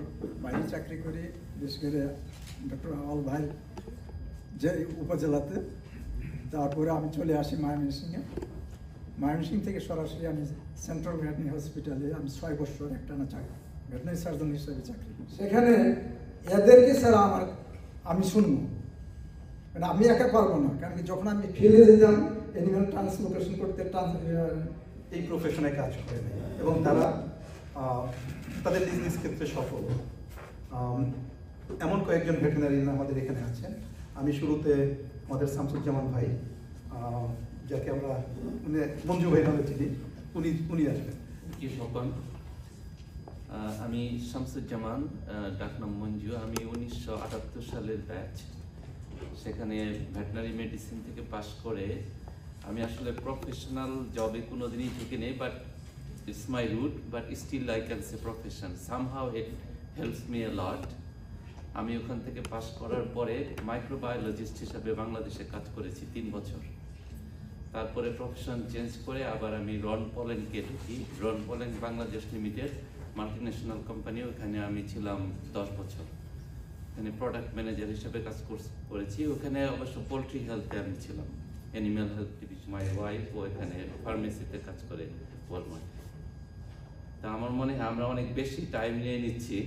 বাইরে চাকরি করি, বিশেষ করে ডক্টর আওয়াল ভাই যে উপজেলাতে। তারপরে আমি চলে আসি ময়মনসিংহে। ময়মনসিংহ থেকে সরাসরি আমি সেন্ট্রাল ভেটেরিনারি হসপিটালে আমি 6 বছর একটানা ভেটেরিনারি সার্জন হিসেবে চাকরি করি। সেখানে এদেরকে ছাড়া আমি শুনবো, মানে আমি একা পারবো না, কারণ কি যখন আমি ফিল্ডে যেতাম অ্যানিমাল ট্রান্সলোকেশন করতে এই প্রফেশনে কাজ করে এবং তারা তাদের বিজনেস ক্ষেত্রে সফল। এমন কয়েকজন ভেটেরিনারিয়ান আমাদের এখানে আছেন। আমি শুরুতে আমাদের শামসুজ্জামান ভাই, যাকে আমরা মঞ্জু ভাই নামে চিনি, উনি আসবেন। কি স্বপন, আমি শামসুজ্জামান, ডাকনাম মঞ্জু। আমি 1978 সালের ব্যাচ। সেখানে ভেটেরিনারি মেডিসিন থেকে পাশ করে আমি আসলে প্রফেশনাল জবে কোনোদিনই ঢুকে নেই, but it's my root, but still I can say profession, somehow it helps me a lot. আমি ওখান থেকে পাশ করার পরে মাইক্রোবায়োলজিস্ট হিসাবে বাংলাদেশে কাজ করেছি 3 বছর। তারপরে প্রফেশন চেঞ্জ করে আবার আমি রন পলেনকে ঢুকি। Rhone Poulenc Bangladesh limited multinational company, ওখানে আমি ছিলাম 10 বছর। এখানে প্রোডাক্ট ম্যানেজার হিসেবে কাজ করেছি। ওখানে অবশ্য পোলট্রি হেলথে আমি ছিলাম, animal health division. My wife ও এখানে ফার্মেসিতে কাজ করে ওয়ালমার্ট। তা আমার মনে হয় আমরা অনেক বেশি টাইম নিয়ে নিচ্ছি,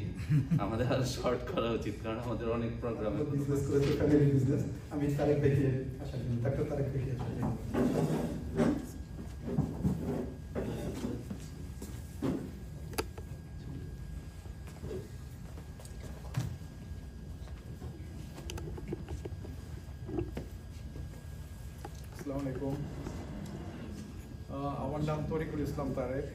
আমাদের আরো শর্ট করা উচিত, কারণ আমাদের অনেক প্রোগ্রাম। বিজনেস করে তো ফ্যামিলি বিজনেস। আমি তারেক দেখে আশা করি ডাক্তার তারেক দেখে আসসালামু আলাইকুম। আমার নাম তরিকুল ইসলাম তারেক।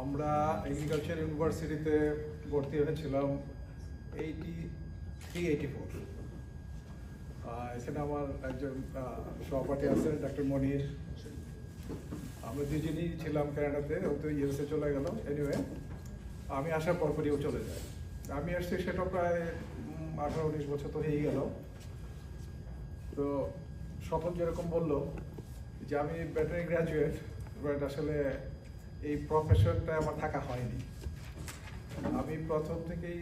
আমরা এগ্রিকালচার ইউনিভার্সিটিতে ভর্তি হয়েছিলাম 83-84। এখানে আমার একজন সহপাঠী আছে ডক্টর মনির। আমরা দুজনেই ছিলাম কানাডাতে, ও তো ইউএসএ চলে গেল। এনিওয়ে আমি আসার পরপরই ও চলে যায়। আমি আসছি সেটা প্রায় 18-19 বছর তো হয়ে গেল। তো স্বপন যেরকম বললো যে আমি ভেটেরিনারি গ্র্যাজুয়েট, বাট আসলে এই প্রফেশনটা আমার থাকা হয়নি। আমি প্রথম থেকেই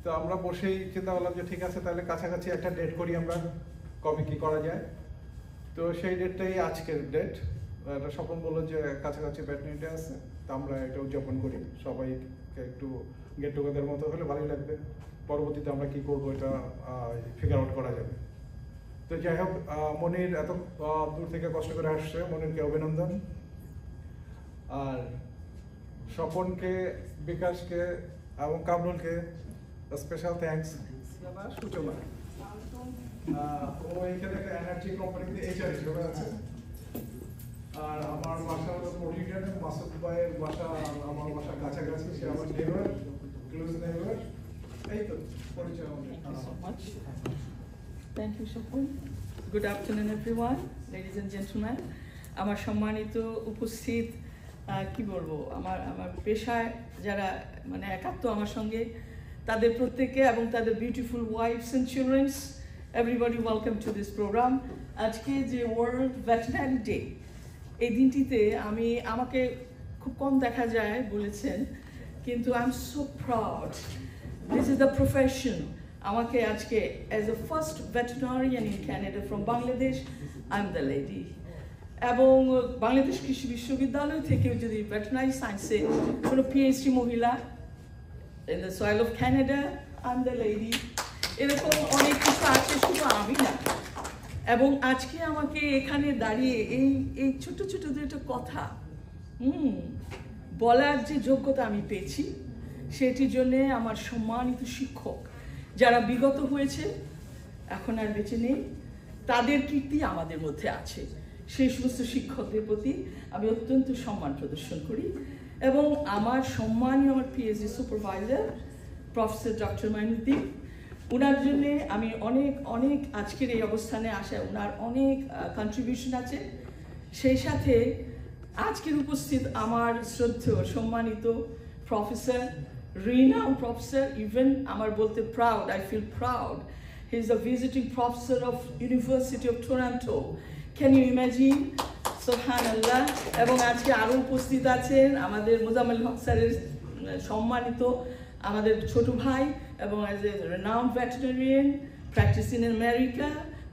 তো আমরা বসেই চিন্তা করলাম যে ঠিক আছে, তাহলে কাছাকাছি একটা ডেট করি আমরা, কবে কি করা যায়। তো সেই ডেটটাই আজকের ডেট। একটা স্বপন বললো যে কাছাকাছি ভেটেরিনারি ডে আছে, তো আমরা এটা উদযাপন করি, সবাইকে একটু গেট টুগেদার মতো হলে ভালোই লাগবে। পরবর্তীতে আমরা কি করবো এটা ফিগার আউট করা যাবে। তো যাই হোক, মনির এত দূর থেকে কষ্ট করে আসছে, মনিরকে অভিনন্দন। আর স্বপনকে, বিকাশকে এবং কামরুলকে স্পেশাল থ্যাঙ্কস। সূচনা ও এখানে একটা এনার্জি কোম্পানিতে এইচআর হিসেবে আছে। আর আমার বাসা হলো পলিটানে, মাসুদ ভাইয়ের বাসা আমার বাসার কাছাকাছি, সে আমার নেইবার, ক্লোজ নেইবার। এই তো পরিচয় আমাদের। Thank you, Shapun. Good afternoon, everyone, ladies and gentlemen. আমার সম্মানিত উপস্থিত, কি বলবো, আমার পেশায় যারা মানে একাত্ম আমার সঙ্গে, তাদের প্রত্যেককে এবং তাদের beautiful wifes and childrens, everybody welcome to this programme. আজকে যে ওয়ার্ল্ড ভেটেরিনারি ডে, এই দিনটিতে আমাকে খুব কম দেখা যায় বলেছেন, কিন্তু I am so proud. This is the profession. আমাকে আজকে as a first veterinarian in Canada from Bangladesh, I am the lady. এবং বাংলাদেশ কৃষি বিশ্ববিদ্যালয় থেকে যদি ভেটেরিনারি সায়েন্সে কোনো পিএইচডি মহিলা, in the soil of Canada, I am the lady. এরকম অনেক কিছু আছে, শুধু আমি না। এবং আজকে আমাকে এখানে দাঁড়িয়ে এই ছোট ছোট দুটো কথা বলার যে যোগ্যতা আমি পেয়েছি, সেটির জন্যে আমার সম্মানিত শিক্ষক যারা বিগত হয়েছে, এখন আর বেঁচে নেই, তাদের কীর্তি আমাদের মধ্যে আছে। সেই সমস্ত শিক্ষকদের প্রতি আমি অত্যন্ত সম্মান প্রদর্শন করি। এবং আমার সম্মানীয় আমার PhD supervisor professor doctor Mainuddin, ওনার জন্যে আমি অনেক আজকের এই অবস্থানে আসা ওনার অনেক কন্ট্রিবিউশন আছে। সেই সাথে আজকের উপস্থিত আমার শ্রদ্ধেয় সম্মানিত প্রফেসর, renowned professor, even আমার বলতে proud, I feel proud. He's a visiting professor of University of Toronto. Can you imagine? Subhanallah. এবং আজকে আরো উপস্থিত আছেন আমাদের মোজাম্মেল হক স্যারের সম্মানিত আমাদের ছোট ভাই, এবং as a renowned veterinarian practicing in America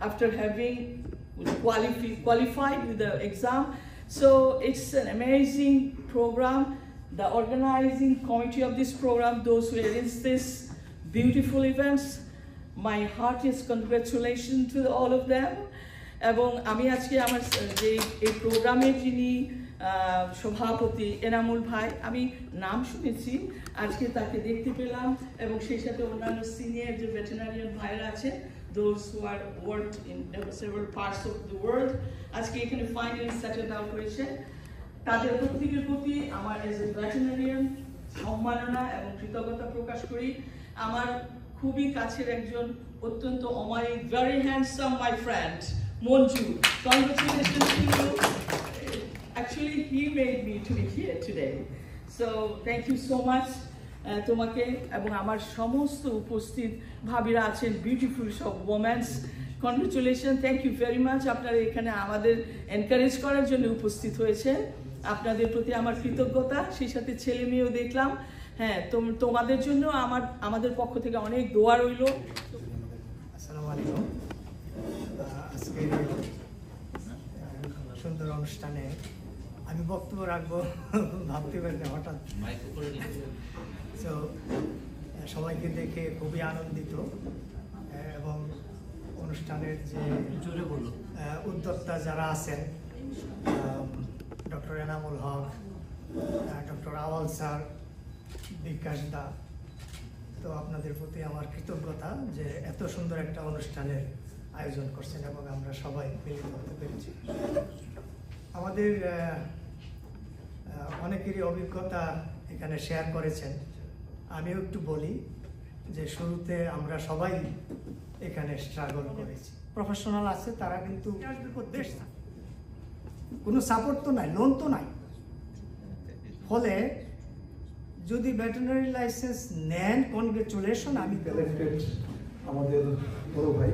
after having qualified with the exam. So it's an amazing program. The organizing committee of this program, those who arranged this beautiful events, My heartiest congratulations to all of them. এবং আমি আজকে আমার যে এই প্রোগ্রামের যিনি সভাপতি এনামুল ভাই, আমি নাম শুনেছি, আজকে তাকে দেখতে পেলাম, এবং সেই সাথে অন্যান্য সিনিয়র যে ভেটেরিনারিয়ান ভাইরা আছে, those who are worked in several parts of the world, আজকে এখানে ফাইনালি সেটেল আউট হয়েছে। তাদের প্রত্যেকের প্রতি আমার এজ এ ভেটেরিনারিয়ান সম্মাননা এবং কৃতজ্ঞতা প্রকাশ করি। আমার খুবই কাছের একজন অত্যন্ত অমায়িক, very handsome my friend Monju, congratulations to you. Actually he made me to be here today, so thank you so much তোমাকে এবং আমার সমস্ত উপস্থিত ভাবিরা আছেন, বিউটিফুল সব womens, congratulation, thank you very much. আপনারা এখানে আমাদের এনকারেজ করার জন্য উপস্থিত হয়েছেন, আপনাদের প্রতি আমার কৃতজ্ঞতা। সেই সাথে ছেলে মেয়েও দেখলাম। হ্যাঁ, তোমাদের জন্য আমাদের পক্ষ থেকে অনেক দোয়া রইল। আসসালামু আলাইকুম। আজকে সুন্দর অনুষ্ঠানে আমি বক্তব্য রাখবো ভাবতে পারিনি, হঠাৎ। তো সবাইকে দেখে খুবই আনন্দিত, এবং অনুষ্ঠানের যে উদ্যোক্তা যারা আছেন, ডক্টর এনামুল হক, ডক্টর আওয়াল স্যার, বিকাশ দা, তো আপনাদের প্রতি আমার কৃতজ্ঞতা যে এত সুন্দর একটা অনুষ্ঠানের আয়োজন করছেন এবং আমরা সবাই মিলিত হতে পেরেছি। আমাদের অনেকেরই অভিজ্ঞতা এখানে শেয়ার করেছেন, আমিও একটু বলি যে শুরুতে আমরা সবাই এখানে স্ট্রাগল করেছি। প্রফেশনাল আছে, তারা কিন্তু কোনো সাপোর্ট তো নাই, লোন তো নাই, ফলে যদি ভেটেরিনারি লাইসেন্স নেন, কনগ্রেচুলেশন। আমি আমাদের বড় ভাই,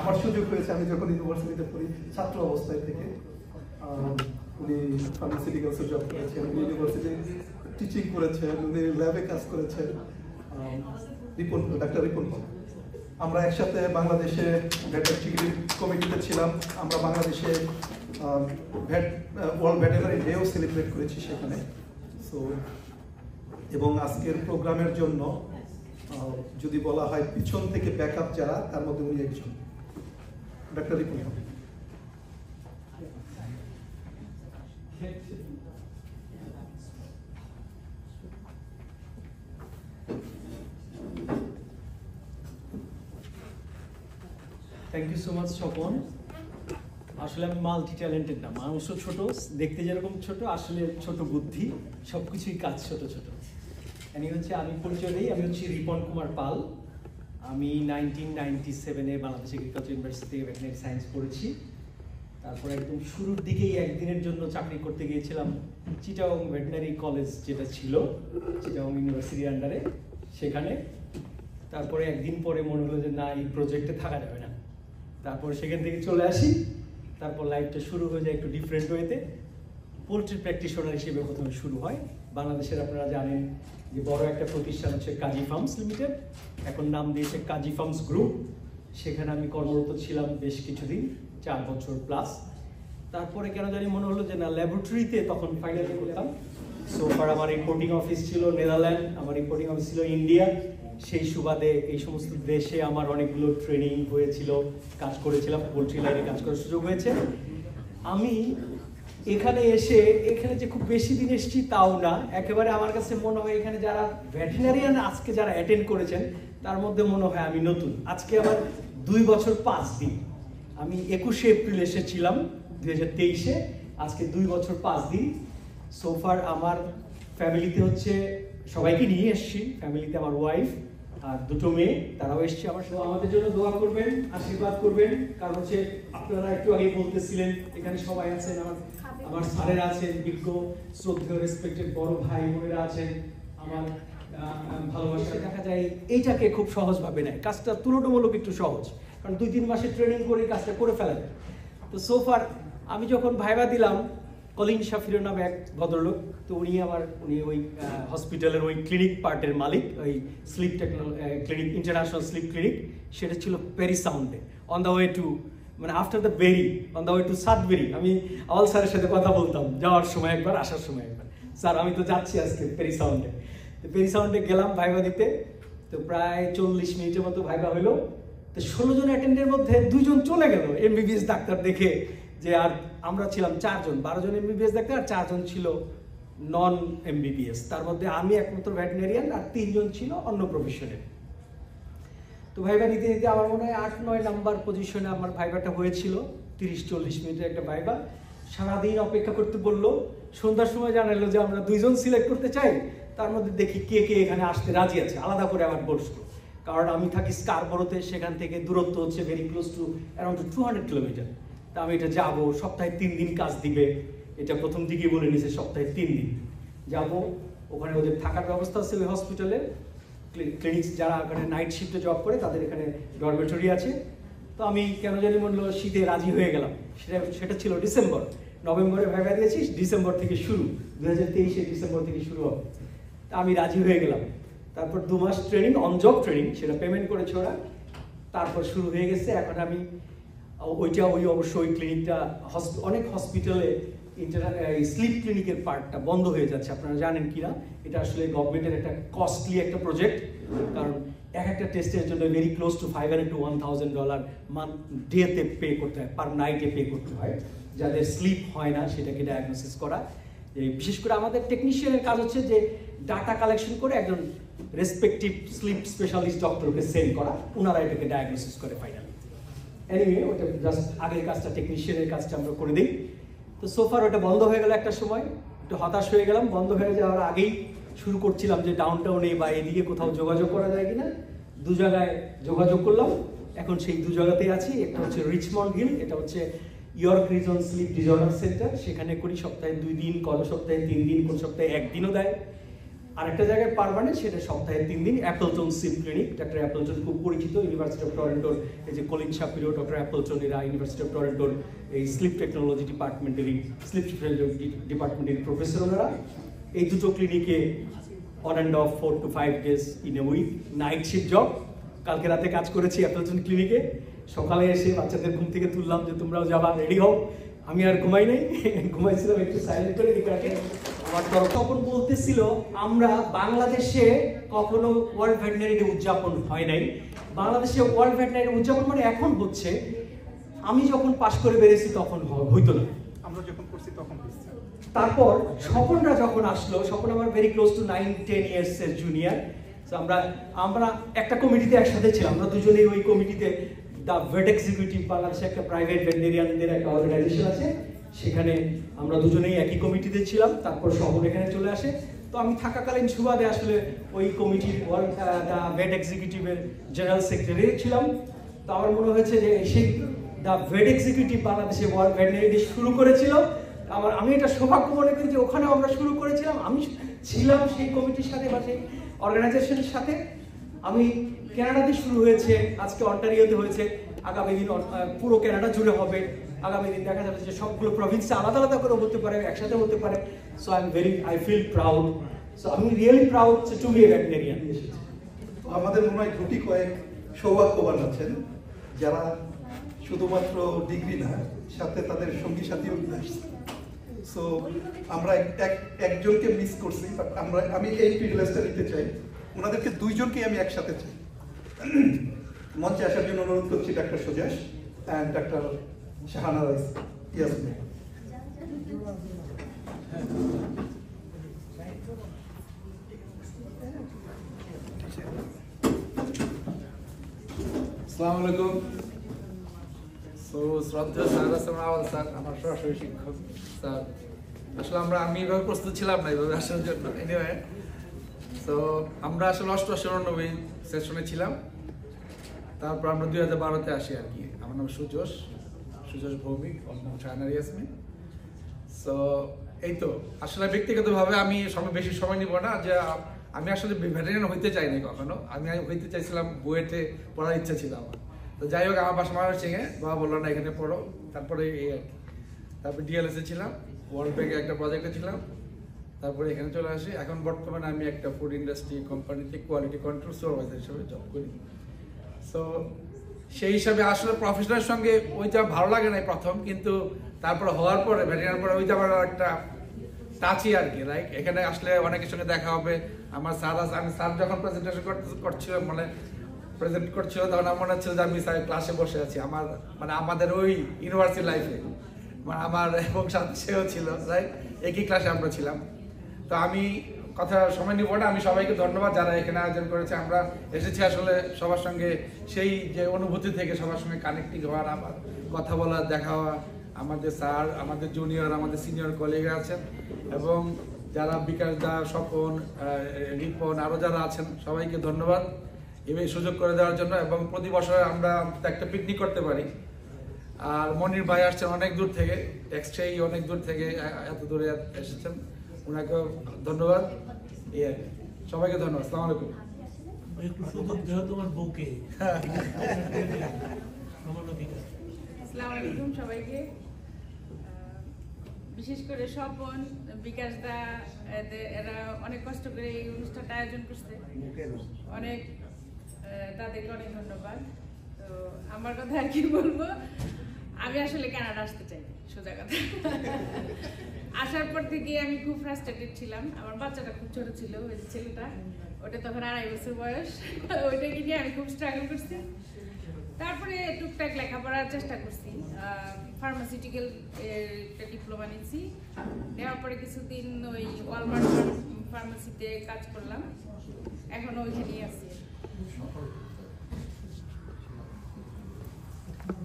আমার সুযোগ হয়েছে, আমি যখন ইউনিভার্সিটিতে পড়ি ছাত্র অবস্থায় থেকে উনি ফার্মাসিউটিক্যালসে জব করেছেন, উনি ইউনিভার্সিটি টিচিং করেছেন, উনি ল্যাবে কাজ করেছেন, ডাক্তার রিপন। আমরা একসাথে বাংলাদেশে ভেটেরিনারি কমিটিতে ছিলাম, আমরা বাংলাদেশে ওয়ার্ল্ড ভেটেরিনারি ডেও সেলিব্রেট করেছি সেখানে। সো এবং আজকের প্রোগ্রামের জন্য যদি বলা হয় পিছন থেকে ব্যাকআপ যারা, তার মধ্যে উনি একজন, doctor Ripon. Thank you so much Swapan. আসলে আমি মাল্টি ট্যালেন্টেড না, মানুষও ছোট, দেখতে যেরকম ছোট, আসলে ছোট বুদ্ধি, সবকিছুই কাজ ছোট ছোট। এনি হচ্ছে আমি পরিচয় দিই, আমি হচ্ছি রিপন কুমার পাল। আমি 1997-এ বাংলাদেশ এগ্রিকালচার ইউনিভার্সিটি থেকে ভেটেরিনারি সায়েন্স পড়েছি। তারপর একদম শুরুর দিকেই একদিনের জন্য চাকরি করতে গিয়েছিলাম চিটাগং ভেটেরিনারি কলেজ, যেটা ছিল চিটাগং ইউনিভার্সিটির আন্ডারে, সেখানে। তারপরে একদিন পরে মনে হলো যে না, এই প্রজেক্টে থাকা যাবে না, তারপর সেখান থেকে চলে আসি। তারপর লাইফটা শুরু হয়ে যায় একটু ডিফারেন্ট ওয়েতে। পোলট্রি প্র্যাকটিশনার হিসেবে প্রথমে শুরু হয়। বাংলাদেশের আপনারা জানেন যে বড় একটা প্রতিষ্ঠান হচ্ছে কাজী ফার্মস লিমিটেড, এখন নাম দিয়েছে কাজী ফার্মস গ্রুপ। সেখানে আমি কর্মরত ছিলাম বেশ কিছুদিন, 4 বছর প্লাস। তারপরে কেন জানি মনে হলো যে না, ল্যাবরেটরিতে তখন ফাইনালি করতাম। সোফার আমার রিপোর্টিং অফিস ছিল নেদারল্যান্ড, আমার রিপোর্টিং অফিস ছিল ইন্ডিয়া। সেই সুবাদে এই সমস্ত দেশে আমার অনেকগুলো ট্রেনিং হয়েছিল, কাজ করেছিলাম, পোলট্রি লাইনে কাজ করার সুযোগ হয়েছে। আমি এখানে এসে, এখানে যে খুব বেশি দিন এসেছি তাও না, একেবারে আমার কাছে মনে হয় এখানে যারা ভেটেরিনারিয়ান আজকে যারা অ্যাটেন্ড করেছেন তার মধ্যে মনে হয় আমি নতুন। আজকে আমার 2 বছর 5 দিন। আমি 21শে এপ্রিল এসেছিলাম 2023-এ, আজকে 2 বছর 5 দিন। সোফার আমার ফ্যামিলিতে হচ্ছে সবাইকে নিয়ে এসেছি, ফ্যামিলিতে আমার ওয়াইফ আর 2 মেয়ে, তারাও এসছে আমার সাথে। আমাদের জন্য দোয়া করবেন, আশীর্বাদ করবেন, কারণ হচ্ছে আপনারা একটু আগে বলতেছিলেন এখানে সবাই আছেন, আমার স্যারেরা আছেন, বিজ্ঞ শ্রদ্ধেয় রেসপেক্টেড বড় ভাই বোনেরা আছেন, আমার ভালোবাসা। দেখা যায় এইটাকে খুব সহজভাবে নেয়, কাজটা তুলনামূলক একটু সহজ, কারণ 2-3 মাসের ট্রেনিং করে কাজটা করে ফেলা যায়। তো সোফার আমি যখন ভাইবা দিলাম, কলিন শাফির নামে এক ভদ্রলোক, তো উনি ওই হসপিটালের ওই ক্লিনিক পার্টের মালিক, ওই sleep clinic, international sleep clinic, সেটা ছিল প্যারিসাউন্ডে, অন দ্য ওয়ে টু, মানে after the Bury, on the way to Sudbury. আমি আওয়াল স্যারের সাথে কথা বলতাম যাওয়ার সময় একবার, আসার সময় একবার, স্যার আমি তো যাচ্ছি আজকে প্যারিসাউন্ডে। তো প্যারিসাউন্ডে গেলাম ভাইবা দিতে। তো প্রায় 40 মিনিটের মতো ভাইবা হলো। তো 16 জন অ্যাটেন্ডের মধ্যে 2 জন চলে গেল এমবিবিএস ডাক্তার দেখে, যে আর আমরা ছিলাম 4 জন, 12 জন এমবিবিএস ডাক্তার আর 4 জন ছিল নন এমবিবিএস। তার মধ্যে আমি একমাত্র ভেটেরিনারিয়ান আর 3 জন ছিল অন্য প্রফেশনের। তো ভাইবা নিতে নিতে আমার মনে হয় 8-9 নাম্বার পজিশনে আমার ভাইবাটা হয়েছিল। 30-40 মিনিটের একটা ভাইবা, সারাদিন অপেক্ষা করতে বললো। সন্ধ্যার সময় জানালো যে আমরা 2 জন সিলেক্ট করতে চাই, তার মধ্যে দেখি কে কে এখানে আসতে রাজি আছে। আলাদা করে আমার বলছিল, কারণ আমি থাকি স্কারবোরোতে, সেখান থেকে দূরত্ব হচ্ছে very close two around 200 kilometre. তা আমি এটা যাবো, সপ্তাহে 3 দিন কাজ দিবে, এটা প্রথম দিকে বলে নিয়েছে সপ্তাহে 3 দিন যাবো। ওখানে ওদের থাকার ব্যবস্থা আছে ওই হসপিটালে, ক্লিনিক যারা ওখানে নাইট শিফটে জব করে তাদের এখানে ডরমেটরি আছে। তো আমি কেন জানি মনে হলো শীতে রাজি হয়ে গেলাম। সেটা ছিল ডিসেম্বর, নভেম্বরে ভাইবা দিয়েছি, ডিসেম্বর থেকে শুরু, 2023 ডিসেম্বর থেকে শুরু হবে। তা আমি রাজি হয়ে গেলাম। তারপর 2 মাস ট্রেনিং, অন জব ট্রেনিং, সেটা পেমেন্ট করেছে ওরা। তারপর শুরু হয়ে গেছে। এখন আমি ওই ক্লিনিকটা অনেক হসপিটালে স্লিপ ক্লিনিকের পার্টটা বন্ধ হয়ে যাচ্ছে, আপনারা জানেন কিনা। এটা আসলে গভর্নমেন্টের একটা কস্টলি একটা প্রজেক্ট, কারণ একটা টেস্টের জন্য very close two $500 to $1,000 month ডেতে পে করতে হয়, পার নাইটে পে করতে হয়। যাদের স্লিপ হয় না সেটাকে ডায়াগনোসিস করা। বিশেষ করে আমাদের টেকনিশিয়ানের কাজ হচ্ছে যে ডাটা কালেকশন করে একজন রেসপেক্টিভ স্লিপ স্পেশালিস্ট ডক্টরকে সেন্ড করা, ওনারা এটাকে ডায়াগনোসিস করে ফাইনালি। এনিওয়ে, ওটা জাস্ট আগের কাজটা, টেকনিশিয়ানের কাজটা আমরা করে দিই। তো সোফার ওটা বন্ধ হয়ে গেল একটা সময়, একটু হতাশ হয়ে গেলাম। বন্ধ হয়ে যাওয়ার আগেই শুরু করছিলাম যে ডাউনটাউনে বা এদিকে কোথাও যোগাযোগ করা যায় কিনা। 2 জায়গায় যোগাযোগ করলাম, এখন সেই 2 জায়গাতেই আছি। একটা হচ্ছে রিচমন্ড হিল, এটা হচ্ছে York reason sleep disorder centre, সেখানে করি সপ্তাহে 2 দিন, কোনো সপ্তাহে 3 দিন, কোন সপ্তাহে 1 দিনও দেয়। আরেকটা জায়গায় পারমানেন্ট, সেটা সপ্তাহে 3 দিন, অ্যাপলটন স্লিপ ক্লিনিক। ডক্টর অ্যাপলটন খুব পরিচিত, ইউনিভার্সিটি অফ টরন্টোর এই যে কলিন শাপিরো, ডক্টর অ্যাপলটন, এরা ইউনিভার্সিটি অফ টরন্টোর এই স্লিপ টেকনোলজি ডিপার্টমেন্টেরই ডিপার্টমেন্টের প্রফেসর ওনারা। এই 2টো ক্লিনিকে on and off 4 to 5 days in a week, night shift job. কালকে রাতে কাজ করেছি অ্যাপলটন ক্লিনিকে। সকালে এসে বাচ্চাদের ঘুম থেকে তুললাম যে তোমরাও যাবা, রেডি হও। আমি আর ঘুমাই নাই, ঘুমাইছিলাম একটু সাইলেন্ট করে। আমার তখন বলতেছিল আমরা বাংলাদেশে কখনো ওয়ার্ল্ড ভেটেরিনারি ডে উদযাপন হয় নাই। বাংলাদেশে ওয়ার্ল্ড ভেটেরিনারি ডে উদযাপন মানে এখন হচ্ছে, আমি যখন পাশ করে বেরিয়েছি তখন হইতো না, আমরা যখন করছি তখন। তারপর স্বপনরা যখন আসলো, স্বপন আমার ভেরি ক্লোজ টু 9-10 years এর জুনিয়র। তো আমরা একটা কমিটিতে একসাথে ছিলাম, আমরা দুজনেই ওই কমিটিতে। দ্য ভেট এক্সিকিউটিভ বাংলাদেশে একটা প্রাইভেট ভেটেরিনারিয়ানদের একটা অর্গানাইজেশন আছে, সেখানে আমরা দুজনেই একই কমিটিতে ছিলাম। তারপর স্বপন এখানে চলে আসে। তো আমি থাকাকালীন সুবাদে আসলে ওই কমিটির দ্য ভেট এক্সিকিউটিভের জেনারেল সেক্রেটারি ছিলাম। তো আমার মনে হয়েছে যে সেই দ্য ভেট এক্সিকিউটিভ বাংলাদেশে ওয়ার্ল্ড ভেটেরিনারি ডে শুরু করেছিল। আমি এটা সৌভাগ্য মনে করি যে ওখানেও আমরা শুরু করেছিলাম, আমি ছিলাম সেই কমিটির সাথে বা সেই অর্গানাইজেশনের সাথে। আমি কানাডাতে শুরু হয়েছে, আজকে অন্টারিওতে হয়েছে, আগামী দিন পুরো কানাডা জুড়ে হবে। আগামী দিন দেখা যাবে যে সবগুলো প্রভিন্সে আলাদা আলাদা করে হতে পারে, একসাথে হতে পারে। So I feel proud. So আমি really proud to be a veterinarian. আমাদের মনে হয় গুটি কয়েক সৌভাগ্যবান আছেন যারা শুধুমাত্র ডিগ্রি না, সাথে তাদের সঙ্গী সাথীও আসছে। সো আমরা একজনকে মিস করছি, আমি এই প্রিভিলেজটা নিতে চাই। ওনাদেরকে 2 জনকে আমি একসাথে চাই। মঞ্চে আসার জন্য অনুরোধ করছি ডাক্তার সুজাস অ্যান্ড ডাক্তার শাহানা ইয়াসমিন। আসসালামু আলাইকুম। সো শ্রদ্ধা স্যার আওয়াল স্যার, আমার সরাসরি শিক্ষক স্যার। আসলে আমি এভাবে প্রস্তুত ছিলাম না এইভাবে আসার জন্য। এনিওয়ে, তো আমরা আসলে 88-89 সেশনে ছিলাম। তারপর আমরা 2012-তে আসি আর কি। আমার নাম সুজোশ ভৌমিক, শাহানা ইয়াসমিন। সো এই তো আসলে ব্যক্তিগতভাবে আমি বেশি সময় নিব না, যে আমি আসলে ভেটেরিনারি হইতে চাইনি কখনো। আমি হইতে চাইছিলাম, বুয়েটে পড়ার ইচ্ছা ছিল আমার। তো যাই হোক, আমার বাসা ময়মনসিংহে, বাবা বললো না এখানে পড়ো। তারপরে এই আর কি, তারপরে ডিএলএসে ছিলাম, ওয়ার্ল্ড ব্যাংকে একটা প্রজেক্টে ছিলাম। তারপরে এখানে চলে আসি। এখন বর্তমানে আমি একটা ফুড ইন্ডাস্ট্রি কোম্পানিতে কোয়ালিটি কন্ট্রোল সুপারভাইজার হিসেবে জব করি। সো সেই হিসাবে আসলে প্রফেশনের সঙ্গে ওইটা ভালো লাগে না প্রথম, কিন্তু তারপরে হওয়ার পরে ভেটেরিনারি পরে ওইটা আমার একটা টাচই আর কি, রাইট? এখানে আসলে অনেকের সঙ্গে দেখা হবে। আমার স্যার আছে, আমি স্যার যখন প্রেজেন্টেশন করছিল মানে প্রেজেন্ট করছিল তখন আমার মনে হচ্ছিল যে আমি স্যার ক্লাসে বসে আছি, আমার মানে আমাদের ওই ইউনিভার্সিটি লাইফে, মানে আমার এবং সাথে সেও ছিল, রাইট? একই ক্লাসে আমরা ছিলাম। তো আমি কথা সময় নিব না, আমি সবাইকে ধন্যবাদ যারা এখানে আয়োজন করেছে। আমরা এসেছি আসলে সবার সঙ্গে সেই যে অনুভূতি থেকে সবার সঙ্গে কানেক্টিং হওয়ার, আমার কথা বলা, দেখা হওয়া। আমাদের স্যার, আমাদের জুনিয়র, আমাদের সিনিয়র কলিগরা আছেন এবং যারা বিকাশ দা, স্বপন, রিপন আরও যারা আছেন সবাইকে ধন্যবাদ এই সুযোগ করে দেওয়ার জন্য। এবং প্রতি বছর আমরা একটা পিকনিক করতে পারি। আর মনির ভাই আসছেন অনেক দূর থেকে, এক্সট্রাই অনেক দূর থেকে এত দূরে এসেছেন, ওনাকেও ধন্যবাদ। এই আর কি, সবাইকে ধন্যবাদ। আসসালামু আলাইকুম। একটু সুযোগ দেওয়া তোমার বউকে। আসসালামু আলাইকুম সবাইকে। বিশেষ করে স্বপন, বিকাশ দা, এরা অনেক কষ্ট করে এই অনুষ্ঠানটা আয়োজন করছে, অনেক তাদেরকে অনেক ধন্যবাদ। তো আমার কথা আর কি বলবো, আমি আসলে কানাডা আসতে চাই, সোজা কথা। আসার পর থেকে আমি খুব ফ্রাস্ট্রেটেড ছিলাম। আমার বাচ্চাটা খুব ছোট ছিল, ওই যে ছেলেটা, ওটা তখন 2.5 বছর বয়স, ওইটাকে নিয়ে আমি খুব স্ট্রাগল করছি। তারপরে টুকটাক লেখাপড়ার চেষ্টা করছি, ফার্মাসিউটিক্যাল একটা ডিপ্লোমা নিয়েছি, নেওয়ার পরে কিছুদিন ওই ওয়ালমার্ট ফার্মাসিতে কাজ করলাম, এখনো ওইখানেই আছি।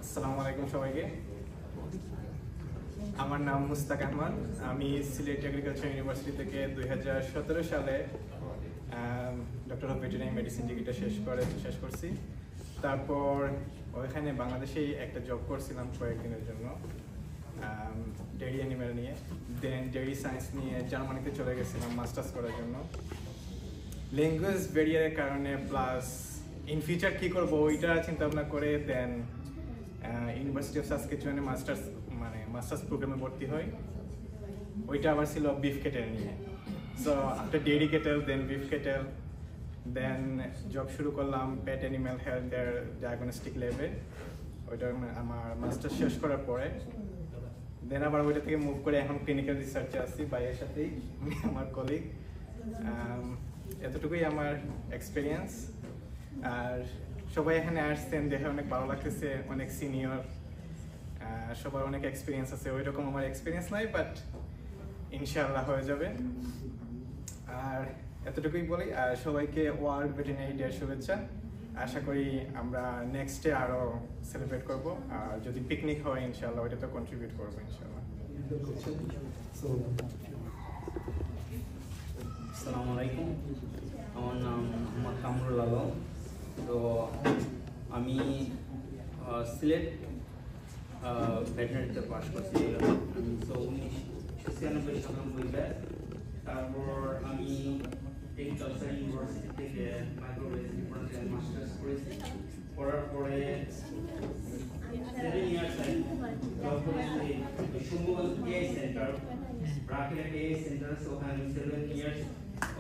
আসসালামু আলাইকুম সবাইকে। আমার নাম মুস্তাক আহমদ। আমি সিলেট এগ্রিকালচার ইউনিভার্সিটি থেকে 2017 সালে ডক্টর অফ ভেটেরিনারি মেডিসিন ডিগ্রিটা শেষ করছি। তারপর ওইখানে বাংলাদেশেই একটা জব করছিলাম কয়েকদিনের জন্য, ডেয়ারি অ্যানিমেল নিয়ে। দেন ডেয়ারি সায়েন্স নিয়ে জার্মানিতে চলে গেছিলাম মাস্টার্স করার জন্য। ল্যাঙ্গুয়েজ ব্যারিয়ারের কারণে প্লাস ইন ফিউচার কী করবো ওইটা চিন্তা ভাবনা করে দেন ইউনিভার্সিটি অফ সাসকেচুয়ানে মাস্টার্স প্রোগ্রামে ভর্তি হই। ওইটা আবার ছিল বিফ ক্যাটেল নিয়ে। সো আফটার ডেয়ারি ক্যাটেল দেন বিফ ক্যাটেল, দেন জব শুরু করলাম পেট অ্যানিম্যাল হেলথের ডায়াগনস্টিক ল্যাবে। ওইটা আমার মাস্টার্স শেষ করার পরে দেন আবার ওইটা থেকে মুভ করে এখন ক্লিনিক্যাল রিসার্চে আসছি ভাইয়ের সাথেই, আমার কলিগ। এতটুকুই আমার এক্সপিরিয়েন্স। আর সবাই এখানে আসছেন দেখে অনেক ভালো লাগতেছে, অনেক সিনিয়র, সবার অনেক এক্সপিরিয়েন্স আছে। ওই রকম আমার এক্সপিরিয়েন্স নাই, বাট ইনশাআল্লাহ হয়ে যাবে। আর এতটুকুই বলি। আর সবাইকে ওয়ার্ল্ড ভেটেরিনারি ডে শুভেচ্ছা। আশা করি আমরা নেক্সট ডে আরও সেলিব্রেট করব, আর যদি পিকনিক হয় ইনশাআল্লাহ ওইটা তো কন্ট্রিবিউট করবো ইনশাআল্লাহ। আসসালামু আলাইকুম, আমার নাম মোহাম্মদ কামরুল আলম। তো আমি সিলেট ভেটেরিনারিতে পাস করছি 1996-97 ব্যাচ। তারপর আমি এগ্রিকালচার ইউনিভার্সিটি থেকে মাইক্রোবায়োলজি ডিপার্টমেন্টে মাস্টার্স করেছি। করার পরে 7 ইয়ার্স জব করেছি সুমুল AI centre, bracket AI centre. ওখানে আমি 7 ইয়ার্স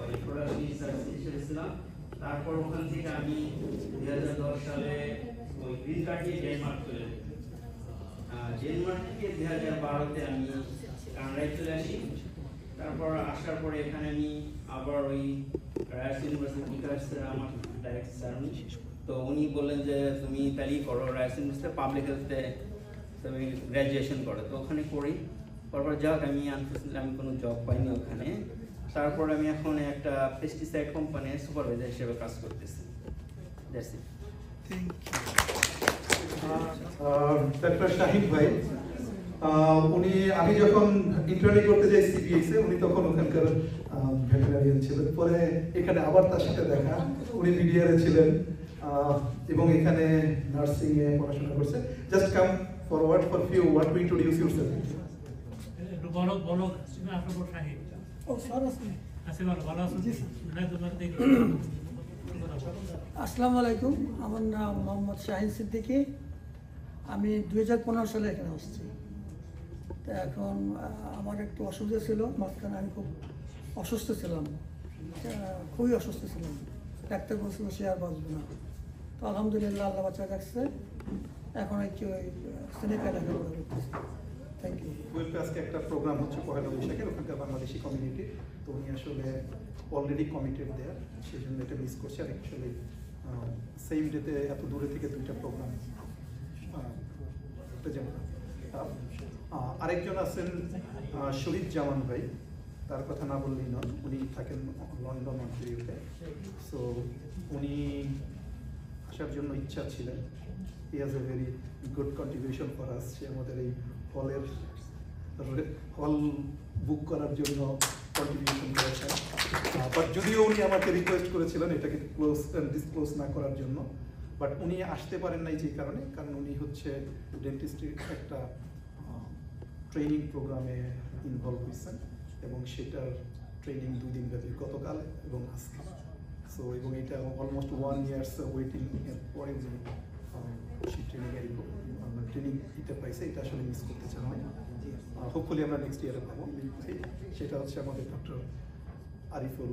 ওই প্রোডাকশন রিসার্চ হিসেবে ছিলাম। তারপর ওখান থেকে আমি 2010 সালে ওই গ্রিন কার্ড দিয়ে ডেনমার্ক চলে যাই। ডেনমার্ক থেকে 2012-তে আমি কানাডায় চলে আসি। তারপর আসার পরে এখানে আমি আবার ওই রাইস ইউনিভার্সিটি আমার ডাইরেক্ট স্যার, তো উনি বললেন যে তুমি তাহলেই করো রাইস ইউনিভার্সিটি পাবলিক হেলথে তুমি গ্র্যাজুয়েশন করো। তো ওখানে করি, তারপর যাক আমি আনফর্চুনেটলি আমি কোনো জব পাইনি ওখানে। তারপর আমি এখন একটা পেস্টিসাইড কোম্পানির সুপারভাইজার হিসেবে কাজ করতেছি। ডক্টর শাহিদ ভাই, উনি আমি যখন ইন্টার্নি করতে যাই সিবিএসে, উনি তখন ওখানকার ভেটেরিনারিয়ান ছিলেন। পরে এখানে আবার তার সাথে দেখা, উনি মিডিয়ারে ছিলেন এবং এখানে নার্সিং এ পড়াশোনা করছে। Just come forward for few word to introduce yourself. বলো আপনার শাহিদ। আসসালামু আলাইকুম, আমার নাম মোহাম্মদ শাহিন সিদ্দিকী। আমি 2015 সালে এখানে আসছি। তো এখন আমার একটু অসুবিধা ছিল, মাঝখানে আমি খুব অসুস্থ ছিলাম, খুবই অসুস্থ ছিলাম। ডাক্তার বলছিল সে আর বাঁচবে না। তো আলহামদুলিল্লাহ আল্লাহ বাচ্চা রাখছে। এখন একটু ওই সিনেকায় লেখাপড়া করতেছি। Thank you. কুয়েটে আজকে একটা প্রোগ্রাম হচ্ছে পহেলা বৈশাখের, ওখানকার বাংলাদেশি কমিউনিটি, তো উনি আসলে অলরেডি কমিটেড দেয়ার, সেই জন্য এটা মিস করছে। আর অ্যাকচুয়ালি সেম ডেতে এত দূরে থেকে দুইটা প্রোগ্রাম আরেকজন আছেন শরীফ জামান ভাই, তার কথা না বললেই নয়, উনি থাকেন লন্ডন অন্টারিওতে। সো উনি আসার জন্য ইচ্ছা ছিলেন। He has a very good contribution for us. সে আমাদের এই হল বুক করার জন্য কন্ট্রিবিউশন করেছেন। বাট যদিও উনি আমাকে রিকোয়েস্ট করেছিলেন এটাকে ডিসক্লোজ না করার জন্য, বাট উনি আসতে পারেন নাই যে কারণে, কারণ উনি হচ্ছে ডেন্টিস্টের একটা ট্রেনিং প্রোগ্রামে ইনভলভ হয়েছেন এবং সেটার ট্রেনিং 2 দিন ব্যাপী, গতকাল এবং আজকে। সো এবং এটা অলমোস্ট 1 ইয়ার্স ওয়েটিং এর পরে উনি সেই ট্রেনিং এটা পাইছে, এটা আসলে মিস করতে চান না। হোপফুলি আমরা নেক্সট ইয়ারে পাবো। সেটা হচ্ছে আমাদের ডক্টর আরিফুল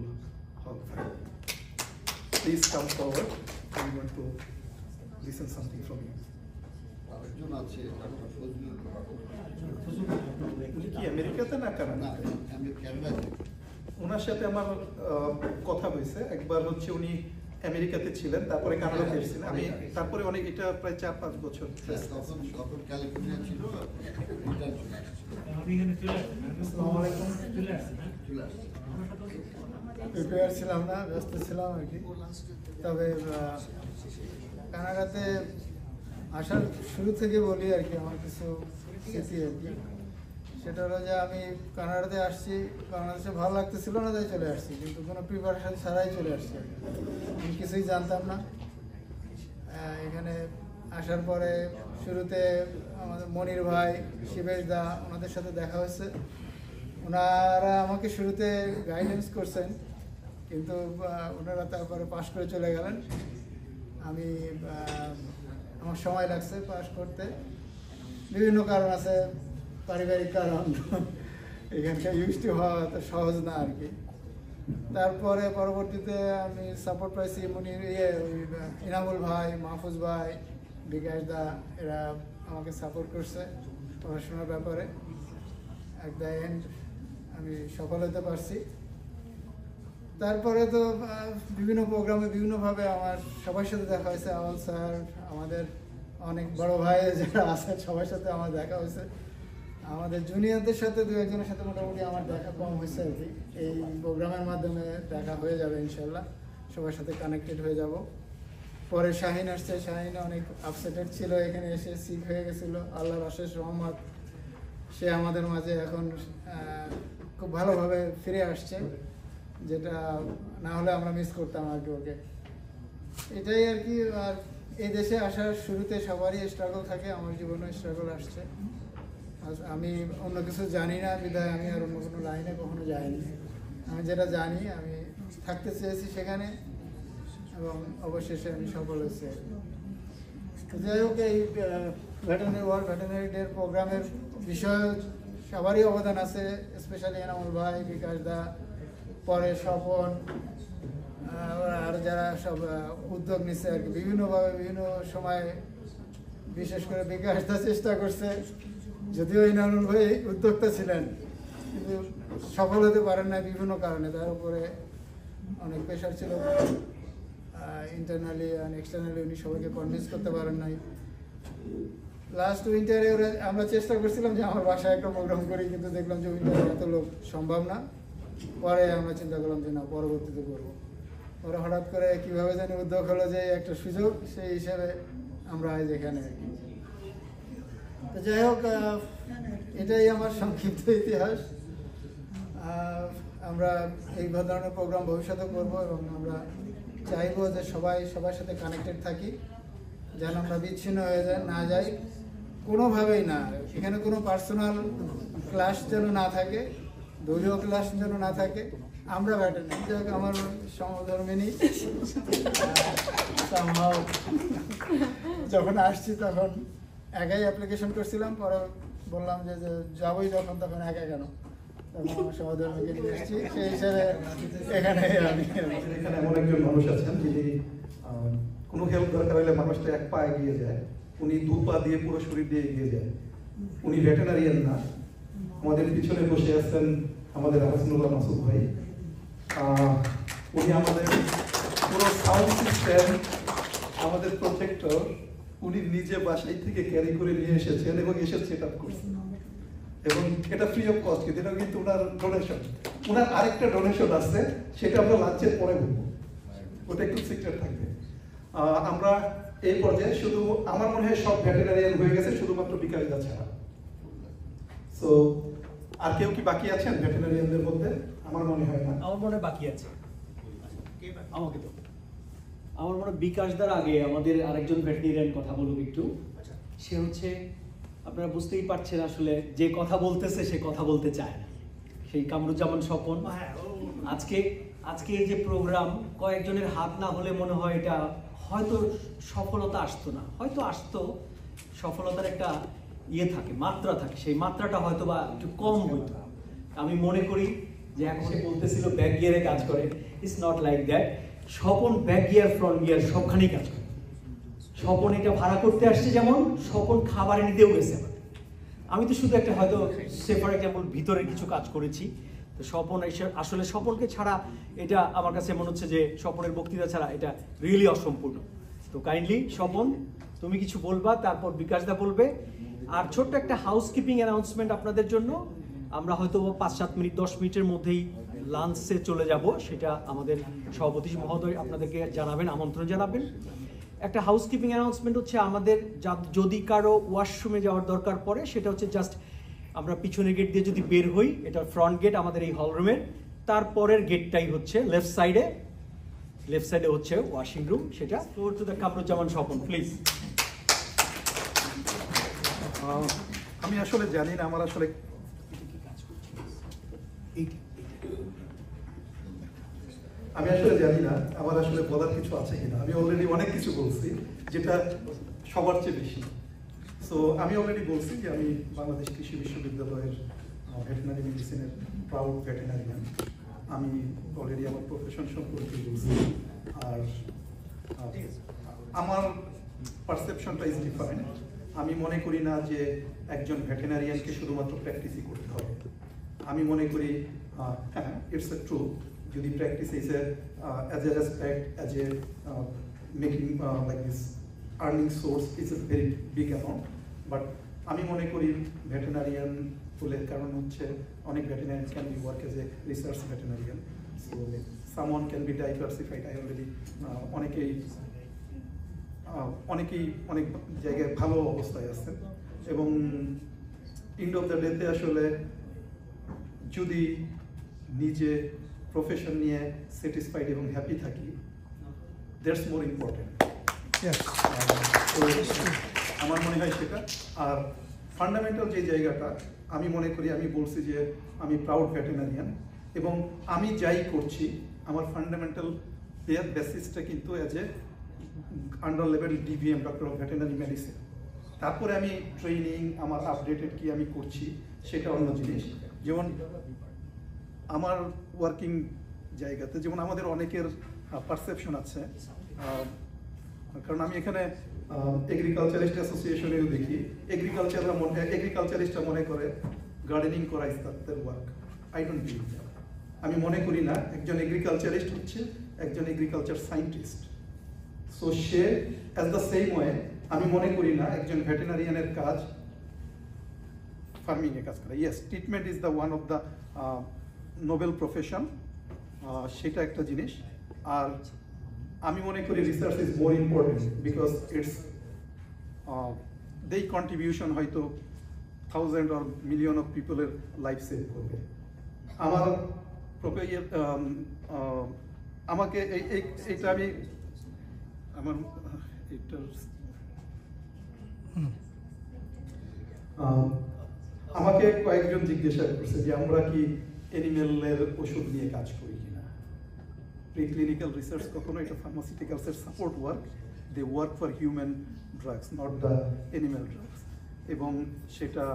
হক ভাই। Please come forward, I want to listen something from you. আরেকজন আছে ডক্টর ফজলুল হক। উনি কি আমেরিকাতে না কানাডাতে? আমি কানাডাতে। ওনার সাথে আমার কথা হয়েছে একবার, হচ্ছে উনি আমেরিকাতে ছিলেন, তারপরে কানাডাতে এসেছিলেন। আমি তারপরে অনেক, এটা প্রায় 4-5 বছর। তখন ক্যালিফোর্নিয়া ছিল, রিটার্ন চলে আসছে। আসসালামু আলাইকুম। চলে আসছে। প্রিপেয়ার ছিলাম না, ব্যস্ত ছিলাম আর কি। তবে কানাডাতে আসার শুরু থেকে বলি আর কি, আমার কিছু স্মৃতি আর কি। সেটা হলো যে আমি কানাডাতে আসছি, বাংলাদেশে ভালো লাগতেছিল না তাই চলে আসছি, কিন্তু কোনো প্রিপারেশন ছাড়াই চলে আসছি আর কি। আমি কিছুই জানতাম না। এখানে আসার পরে শুরুতে আমাদের মনির ভাই, শিবেশ দা, ওনাদের সাথে দেখা হয়েছে। ওনারা আমাকে শুরুতে গাইডেন্স করছেন, কিন্তু ওনারা তারপরে পাশ করে চলে গেলেন। আমি আমার সময় লাগছে পাশ করতে, বিভিন্ন কারণ আছে, পারিবারিক কারণ, এখানকার ইউজড হওয়া তো সহজ না আর কি। তারপরে পরবর্তীতে আমি সাপোর্ট পাইছি মনির, ইনামুল ভাই, মাহফুজ ভাই, বিকাশ দা, এরা আমাকে সাপোর্ট করছে পড়াশোনার ব্যাপারে। অ্যাট দ্য এন্ড আমি সফল হতে পারছি। তারপরে তো বিভিন্ন প্রোগ্রামে বিভিন্নভাবে আমার সবার সাথে দেখা হয়েছে। আওয়াল স্যার, আমাদের অনেক বড় ভাই যারা আছেন সবার সাথে আমার দেখা হয়েছে। আমাদের জুনিয়রদের সাথে 2-1জনের সাথে মোটামুটি আমার দেখা কম হয়েছে আর কি। এই প্রোগ্রামের মাধ্যমে দেখা হয়ে যাবে ইনশাল্লাহ, সবার সাথে কানেক্টেড হয়ে যাব। পরে শাহিন আসছে, শাহিন অনেক আপসেটেড ছিল, এখানে এসে সিক হয়ে গেছিলো। আল্লাহর অশেষ রহমত, সে আমাদের মাঝে এখন খুব ভালোভাবে ফিরে আসছে, যেটা না হলে আমরা মিস করতাম আর কি ওকে। এটাই আর কি। আর এই দেশে আসার শুরুতে সবারই স্ট্রাগল থাকে, আমার জীবনে স্ট্রাগল আসছে। আমি অন্য কিছু জানি না বিধায় আমি আর অন্য কোনো লাইনে কখনো যাইনি। আমি যেটা জানি, আমি থাকতে চেয়েছি সেখানে, এবং অবশেষে আমি সফল হয়েছি। যাই হোক, এই ওয়ার্ল্ড ভেটেরিনারি ডে প্রোগ্রামের বিষয়ে সবারই অবদান আছে, স্পেশালি এনামুল ভাই, বিকাশ দা, পরে স্বপন, আর যারা সব উদ্যোগ নিচ্ছে আর কি বিভিন্নভাবে বিভিন্ন সময়। বিশেষ করে বিকাশ দা চেষ্টা করছে, যদিও ইনামুল ভাই উদ্যোক্তা ছিলেন, কিন্তু সফল হতে পারেন না বিভিন্ন কারণে। তার উপরে অনেক প্রেশার ছিল, ইন্টারনালি অ্যান্ড এক্সটার্নালি উনি সবাইকে কনভিন্স করতে পারেন নাই। লাস্ট উইন্টারে আমরা চেষ্টা করছিলাম যে আমার বাসায় একটা প্রোগ্রাম করি, কিন্তু দেখলাম যে উইন্টারে এত লোক সম্ভব না। পরে আমরা চিন্তা করলাম যে না, পরবর্তীতে করবো। পরে হঠাৎ করে কীভাবে জানি উদ্যোগ হলো যে একটা সুযোগ, সেই হিসাবে আমরা আজ এখানে আর কি। তো যাই হোক, এটাই আমার সংক্ষিপ্ত ইতিহাস। আমরা এই ধরনের প্রোগ্রাম ভবিষ্যতে করবো, এবং আমরা চাইবো যে সবাই সবার সাথে কানেক্টেড থাকি, যেন আমরা বিচ্ছিন্ন হয়ে না যাই কোনোভাবেই না। এখানে কোনো পার্সোনাল ক্লাস যেন না থাকে, দলীয় ক্লাস যেন না থাকে। আমরা ব্যাটে না, যাক আমার সমধর্মিনী যখন আসছি তখন একাই অ্যাপ্লিকেশন করছিলাম, পরে বললাম যে যাবোই যখন, তখন একা কেন, তখন আমার সহধর্মীকে নিয়ে এসেছি। সেই হিসাবে এখানে এমন একজন মানুষ আছেন যিনি কোনো হেল্প দরকার হলে মানুষটা 1 পা এগিয়ে যায়, উনি 2 পা দিয়ে পুরো শরীর দিয়ে এগিয়ে যায়। উনি ভেটেনারিয়ান না। আমাদের পিছনে বসে আছেন আমাদের হাসানুল্লাহ মাসুদ ভাই। উনি আমাদের পুরো সাউন্ড সিস্টেম, আমাদের প্রজেক্টর উনি নিজে বাসায় থেকে ক্যারি করে নিয়ে এসেছেন এবং এসে সেট আপ করছেন, এবং এটা ফ্রি অফ কস্ট, কিন্তু এটা কিন্তু ওনার ডোনেশন। ওনার আরেকটা ডোনেশন আছে, সেটা আমরা লাঞ্চের পরে বলবো, ওটা একটু সিক্রেট থাকবে। আমরা এই পর্যায়ে শুধু আমার মনে হয় সব ভেটেরিনারিয়ান হয়ে গেছে, শুধুমাত্র বিকাশ দা ছাড়া। সো আর কেউ কি বাকি আছেন ভেটেরিনারিয়ানদের মধ্যে? আমার মনে হয় না। আমার মনে হয় বাকি আছে। আমাকে তো আমার মনে হয় বিকাশ দার আগে আমাদের আরেকজন ভেটেরিনারিয়ান কথা বলুক একটু। সে হচ্ছে, আপনারা বুঝতেই পারছেন আসলে যে কথা বলতেছে সে কথা বলতে চায় না, সেই কামরুজ্জামান স্বপন। আজকে এই যে প্রোগ্রাম, কয়েকজনের হাত না হলে মনে হয় এটা হয়তো সফলতা আসতো না, হয়তো আসতো, সফলতার একটা ইয়ে থাকে, মাত্রা থাকে, সেই মাত্রাটা হয়তো বা একটু কম হইতো। আমি মনে করি যে এখন সে বলতেছিল ব্যাক গিয়ারে কাজ করে, it's not like that. Swapan back gear front gear সবখানেই কাজ করে। স্বপন এটা ভাড়া করতে আসছে, যেমন স্বপন খাবার নিতেও গেছে। আমি তো শুধু একটা হয়তো সেফার এক্সাম্পল ভিতরে কিছু কাজ করেছি। তো স্বপন আসলে স্বপনকে ছাড়া এটা আমার কাছে মনে হচ্ছে যে স্বপনের বক্তৃতা ছাড়া এটা রিয়েলি অসম্পূর্ণ। তো কাইন্ডলি স্বপন তুমি কিছু বলবা, তারপর বিকাশদা বলবে। আর ছোট্ট একটা হাউসকিপিং অ্যানাউন্সমেন্ট আপনাদের জন্য, আমরা হয়তো 5-7 মিনিট 10 মিনিটের মধ্যেই লাঞ্চে চলে যাব, সেটা আমাদের সভাপতি মহোদয় আপনাদেরকে জানাবেন, আমন্ত্রণ জানাবেন। একটা হাউসকিপিং অ্যানাউন্সমেন্ট হচ্ছে, আমাদের যদি কারো ওয়াশরুমে যাওয়ার দরকার পড়ে, সেটা হচ্ছে জাস্ট আমরা পিছনের গেট দিয়ে যদি বের হই, এটা ফ্রন্ট গেট আমাদের এই হলরুমের, তারপরের গেটটাই হচ্ছে লেফট সাইডে হচ্ছে ওয়াশিং রুম। সেটা to the Kamruzzaman Swapan, please. আমি আসলে জানি না, আমার আসলে বলার কিছু আছে কিনা। আমি অলরেডি অনেক কিছু বলছি, যেটা সবার চেয়ে বেশি। সো আমি অলরেডি বলছি যে আমি বাংলাদেশ কৃষি বিশ্ববিদ্যালয়ের ভেটেরিনারি মেডিসিনের প্রাউড ভেটেরিনারিয়ান। আমি অলরেডি আমার প্রফেশন সম্পর্কে বলছি। আর আমার পারসেপশনটা ইজ ডিফারেন্ট। আমি মনে করি না যে একজন ভেটেরিনারিয়ানকে শুধুমাত্র প্র্যাকটিসই করতে হবে। আমি মনে করি হ্যাঁ, ইটস এ ট্রু, যদি practice is as a respect, as a making like this earning source is a very big amount. But আমি মনে করি ভেটেরিনারিয়ান বলে কারণ হচ্ছে অনেক veterinarian can be work as a research veterinarian. So someone can be diversified. I already অনেকেই অনেক জায়গায় ভালো অবস্থায় আছে, এবং এন্ড অফ দ্য ডেতে আসলে যদি নিজে প্রফেশন নিয়ে স্যাটিসফাইড এবং হ্যাপি থাকি, দ্যাটস মোর ইম্পর্টেন্ট। আমার মনে হয় সেটা। আর ফান্ডামেন্টাল যে জায়গাটা আমি মনে করি, আমি বলছি যে আমি প্রাউড ভেটেরিনারিয়ান, এবং আমি যাই করছি আমার ফান্ডামেন্টাল বেসিসটা কিন্তু as a under level DVM, doctor of veterinary medicine. তারপরে আমি ট্রেনিং, আমার আপডেটেড কি আমি করছি সেটা অন্য জিনিস। যেমন আমার ওয়ার্কিং জায়গাতে, যেমন আমাদের অনেকের পারসেপশন আছে, কারণ আমি এখানে এগ্রিকালচারিস্ট অ্যাসোসিয়েশনেও দেখি, এগ্রিকালচারিস্টরা মনে করে গার্ডেনিং করা ইজ তাদের work. I don't believe that. আমি মনে করি না একজন এগ্রিকালচারিস্ট হচ্ছে একজন agriculture scientist. So say as the same way আমি মনে করি না একজন ভেটেরিনারিয়ানের কাজ ফার্মিং এ কাজ করা। Yes, treatment is the one of the noble profession, সেটা একটা জিনিস। আর আমি মনে করি research is more important, because it's they contribution হয়তো 1000 or million অফ পিপলের লাইফ সেভ করবে। আমার আমাকে এইটা আমি আমার আমাকে কয়েকজন জিজ্ঞাসা করছে যে আমরা কি অ্যানিমেলের ওষুধ নিয়ে কাজ করি কিনা। প্রিক্লিনিক্যাল রিসার্চ কখনো এটা ফার্মাসিউটিক্যালসের support work, they work for human drugs, not the animal drugs. এবং সেটা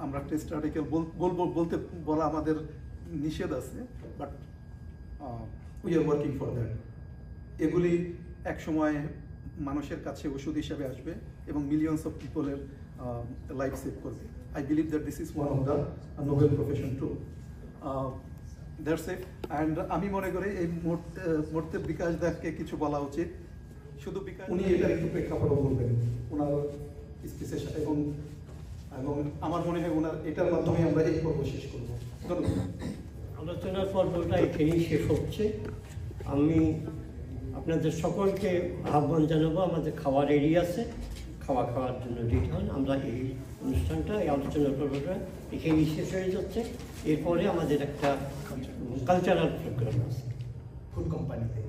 আমরা টেস্ট আর্টিকেল বলতে বলা আমাদের নিষেধ আছে, but we are working for that. এগুলি এক সময় মানুষের কাছে ওষুধ হিসাবে আসবে এবং মিলিয়নস অফ পিপলের লাইফ সেভ করবে। I believe that this is one of the noble profession too. That's it. And আমি মনে করি এই মুহূর্তে বিকাশ দাসকে কিছু বলা উচিত। শুধু বিকাশ উনি এটার একটু প্রেক্ষাপটও বলবেন ওনার স্পিচের সাথে, এবং আমার মনে হয় ওনার এটার মাধ্যমে আমরা এই পর্ব শেষ করবো। ধন্যবাদ। আলোচনার পর্বটা এখানেই শেষ হচ্ছে। আমি আপনাদের সকলকে আহ্বান জানাবো, আমাদের খাওয়ার রেডি আছে, খাওয়ার জন্য রেডি হন। আমরা এই অনুষ্ঠানটা, এই আলোচনার পর্বটা এখানেই শেষ হয়ে যাচ্ছে। এরপরে আমাদের একটা কালচারাল প্রোগ্রাম আছে ফুড কোম্পানিতে।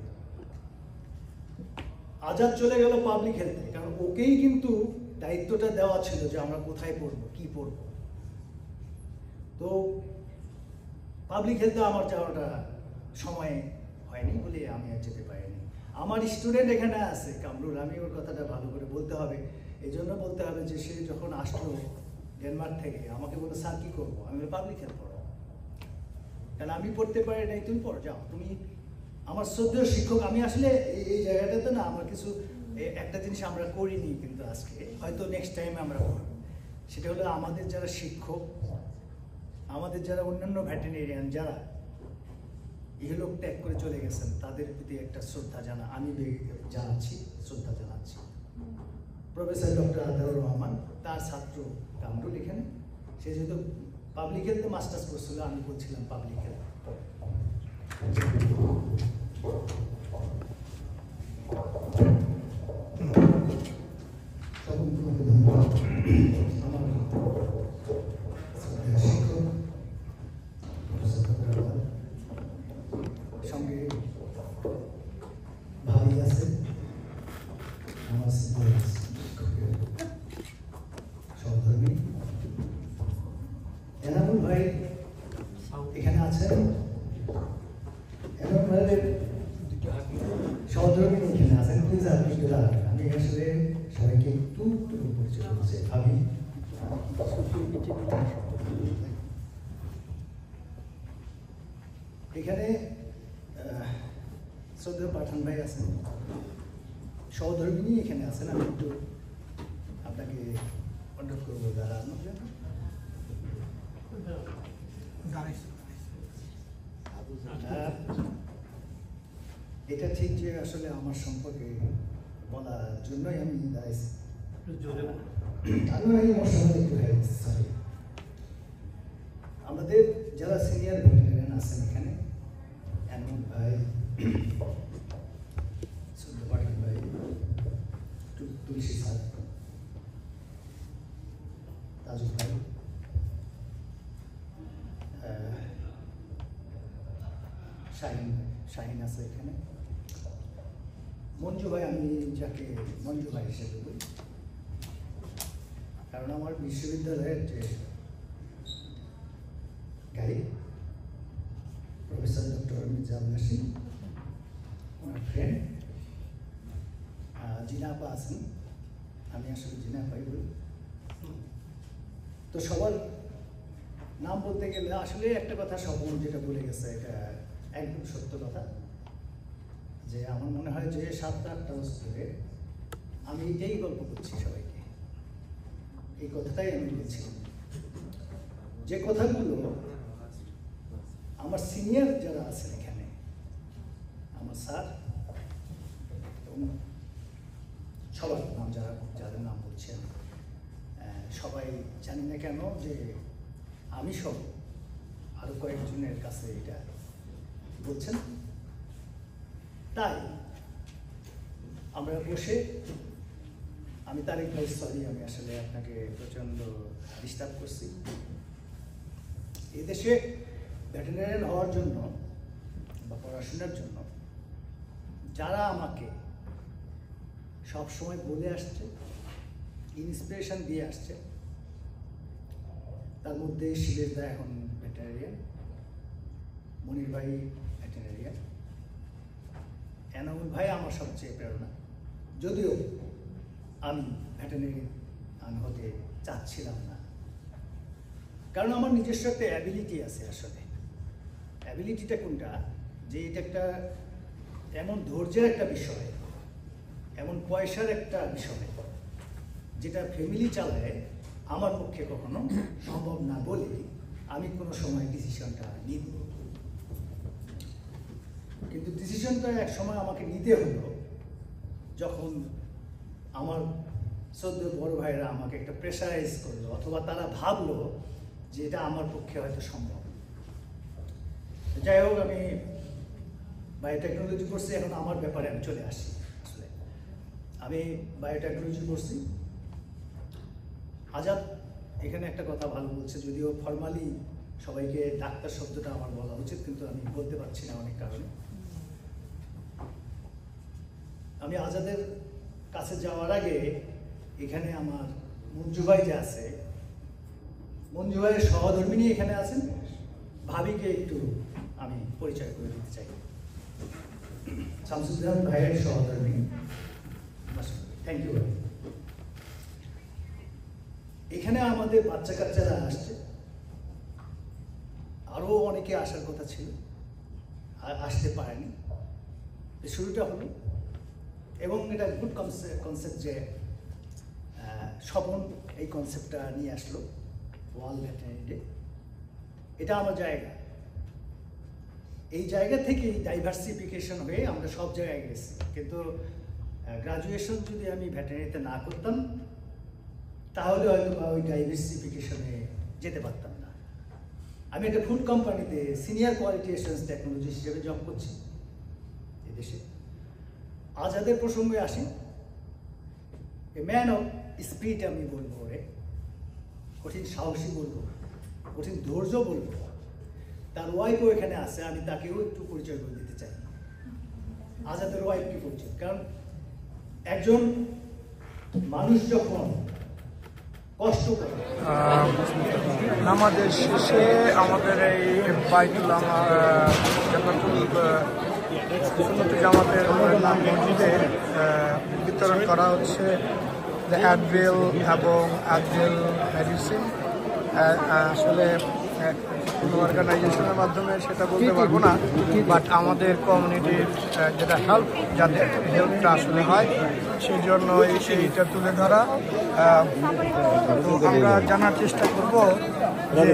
আজাদ চলে গেল পাবলিক হেলথে, কারণ ওকেই কিন্তু দায়িত্বটা দেওয়া ছিল যে আমরা কোথায় পড়বো, কি পড়বো। তো পাবলিক হেলথে আমার যাওয়াটা সময় হয়নি বলে আমি আর যেতে পারিনি। আমার স্টুডেন্ট এখানে আছে কামরুল, আমি ওর কথাটা ভালো করে বলতে হবে। এই জন্য বলতে হবে যে সে যখন আসলো ডেনমার্ক থেকে আমাকে বললো স্যার কী করবো, আমি পাবলিক হেলথ পড়ো, কারণ আমি পড়তে পারি নাই, তুমি পড়ো, যাও তুমি। আমার শ্রদ্ধেয় শিক্ষক, আমি আসলে এই জায়গাটাতে না আমার কিছু একটা জিনিস আমরা করিনি, কিন্তু আজকে হয়তো নেক্সট টাইমে আমরা করব। সেটা হলো আমাদের যারা শিক্ষক, আমাদের যারা অন্যান্য ভেটেরিনারিয়ান যারা ইহলোক ত্যাগ করে চলে গেছেন, তাদের প্রতি একটা শ্রদ্ধা আমি জানাচ্ছি, শ্রদ্ধা জানাচ্ছি। প্রফেসর ডক্টর আতাউর রহমান, তার ছাত্র কামরুল এখানে, সে যেহেতু পাবলিক হেলথে মাস্টার্স করছিল, আমি বলছিলাম পাবলিক হেলথ। সঙ্গে ভাবি আছে, আমার সহধর্মী এনামুল ভাই এখানে আছেন। এনামুল ভাইয়ের সহধর্মী এখানে আছেন, প্লিজ আপনি একটু দাঁড়ান। আমি আসলে সবাইকে একটু পরিচয় করছি। ভাবি, এখানে শ্রদ্ধেয় পাঠান ভাই আছেন, সহধর্মিনী এখানে আছেন। আমি একটু আপনাকে অনুরোধ করবো দাঁড়ানোর জন্য। এটা ঠিক যে আসলে আমার সম্পর্কে বলার জন্যই আমি দাঁড়াইছি। আমাদের যারা সিনিয়র ভেটেরিনারিয়ান আছেন এখানে, এনামুল ভাই, পাঠান ভাই, তুলসী স্যার, তাজু ভাই, শাহিন আছে এখানে, মঞ্জু ভাই, আমি যাকে মঞ্জু ভাই হিসেবে বলি, কারণ আমার বিশ্ববিদ্যালয়ের যে guide professor doctor Mirza Nasim, ওনার ফ্রেন্ড জিনাপা আছেন, আমি আসলে জিনাপাই বলি। তো সবার নাম বলতে গেলে আসলে একটা কথা স্বপন যেটা বলে গেছে, এটা একদম সত্য কথা, যে আমার মনে হয় যে 7-8টা বছর ধরে আমি এটাই গল্প করছি সবাইকে, এই কথাটাই আমি বলছিলাম, যে কথাগুলো আমার সিনিয়র যারা আছেন এখানে, আমার স্যার এবং সবার নাম যাদের নাম বলছেন, সবাই জানি না কেন যে আমি সব আরো কয়েকজনের কাছে এটা বলছেন। তাই আমরা বসে, আমি তারেক ভাই সরি, আমি আসলে আপনাকে প্রচন্ড ডিস্টার্ব করছি। এদেশে ভেটেরিনারিয়ান হওয়ার জন্য বা পড়াশোনার জন্য যারা আমাকে সব সময় বলে আসছে, ইন্সপিরেশন দিয়ে আসছে, তার মধ্যে শিবেশ দা এখন ভেটেরিনারিয়ান, মনির ভাই ভেটেরিনারিয়ান, এনামুল ভাই আমার সবচেয়ে প্রেরণা, যদিও আমি ভেটেরিনারিয়ান হতে চাচ্ছিলাম না, কারণ আমার নিজস্ব একটা অ্যাবিলিটি আছে। আসলে অ্যাবিলিটিটা কোনটা, যে এটা একটা এমন ধৈর্যের একটা বিষয়, এমন পয়সার একটা বিষয়, যেটা ফ্যামিলি চালায় আমার পক্ষে কখনো সম্ভব না বলে আমি কোনো সময় ডিসিশনটা নিই। কিন্তু ডিসিশনটা এক সময় আমাকে নিতে হলো যখন আমার সদ্য বড় ভাইরা আমাকে একটা প্রেশারাইজ করলো, অথবা তারা ভাবলো যে এটা আমার পক্ষে হয়তো সম্ভব। যাই হোক, আমি বায়োটেকনোলজি করছি। এখন আমার ব্যাপারে আমি চলে আসি। আসলে আমি বায়োটেকনোলজি করছি। আজাদ এখানে একটা কথা ভালো বলছে, যদিও ফর্মালি সবাইকে ডাক্তার শব্দটা আমার বলা উচিত, কিন্তু আমি বলতে পারছি না অনেক কারণে। আমি আজাদের কাছে যাওয়ার আগে এখানে আমার মঞ্জু ভাই যে আছে, মঞ্জু ভাইয়ের সহধর্মিনী এখানে আছেন, ভাবিকে একটু আমি পরিচয় করে দিতে চাই। শামসুজ্জামান ভাইয়ের সহধর্মিনী। থ্যাংক ইউ ভাই। এখানে আমাদের বাচ্চা কাচ্চারা আসছে, আরো অনেকে আসার কথা ছিল, আর আসতে পারেনি। শুরুটা হলো, এবং এটা গুড কনসেপ্ট যে স্বপন এই কনসেপ্টটা নিয়ে আসলো, ওয়ার্ল্ড ভেটেরিনারি ডে। এটা আমার জায়গা। এই জায়গা থেকেই ডাইভার্সিফিকেশন হয়ে আমরা সব জায়গায় গেছি। কিন্তু গ্রাজুয়েশন যদি আমি ভেটেরিনারিতে না করতাম তাহলে হয়তো ওই ডাইভার্সিফিকেশনে যেতে পারতাম না। আমি একটা ফুড কোম্পানিতে সিনিয়র কোয়ালিটি অ্যাসুরেন্স টেকনোলজি হিসেবে জব করছি এদেশে। আজাদের প্রসঙ্গে আসি। এ ম্যান অফ স্পিরিট আমি বলবো, ওরে কঠিন সাহসী বলবো, কঠিন ধৈর্য বলবো। তার ওয়াইফও এখানে আছে, আমি তাকেও একটু পরিচয় করে দিতে চাই। আজাদের ওয়াইফ কি পরিচয়? কারণ একজন মানুষ যখন কষ্ট করে, আমাদের শেষে আমাদের এই বাইতুল জামাতের মসজিদে বিতরণ করা হচ্ছে অ্যাডভেল এবং অ্যাডভেল মেডিসিন। আসলে কোনো অর্গানাইজেশনের মাধ্যমে সেটা বলতে পারবো না, বাট আমাদের কমিউনিটির যেটা যাদের হেল্পটা আসলে হয় সেই জন্য এইটা তুলে ধরা। তো আমরা জানার চেষ্টা করবো যে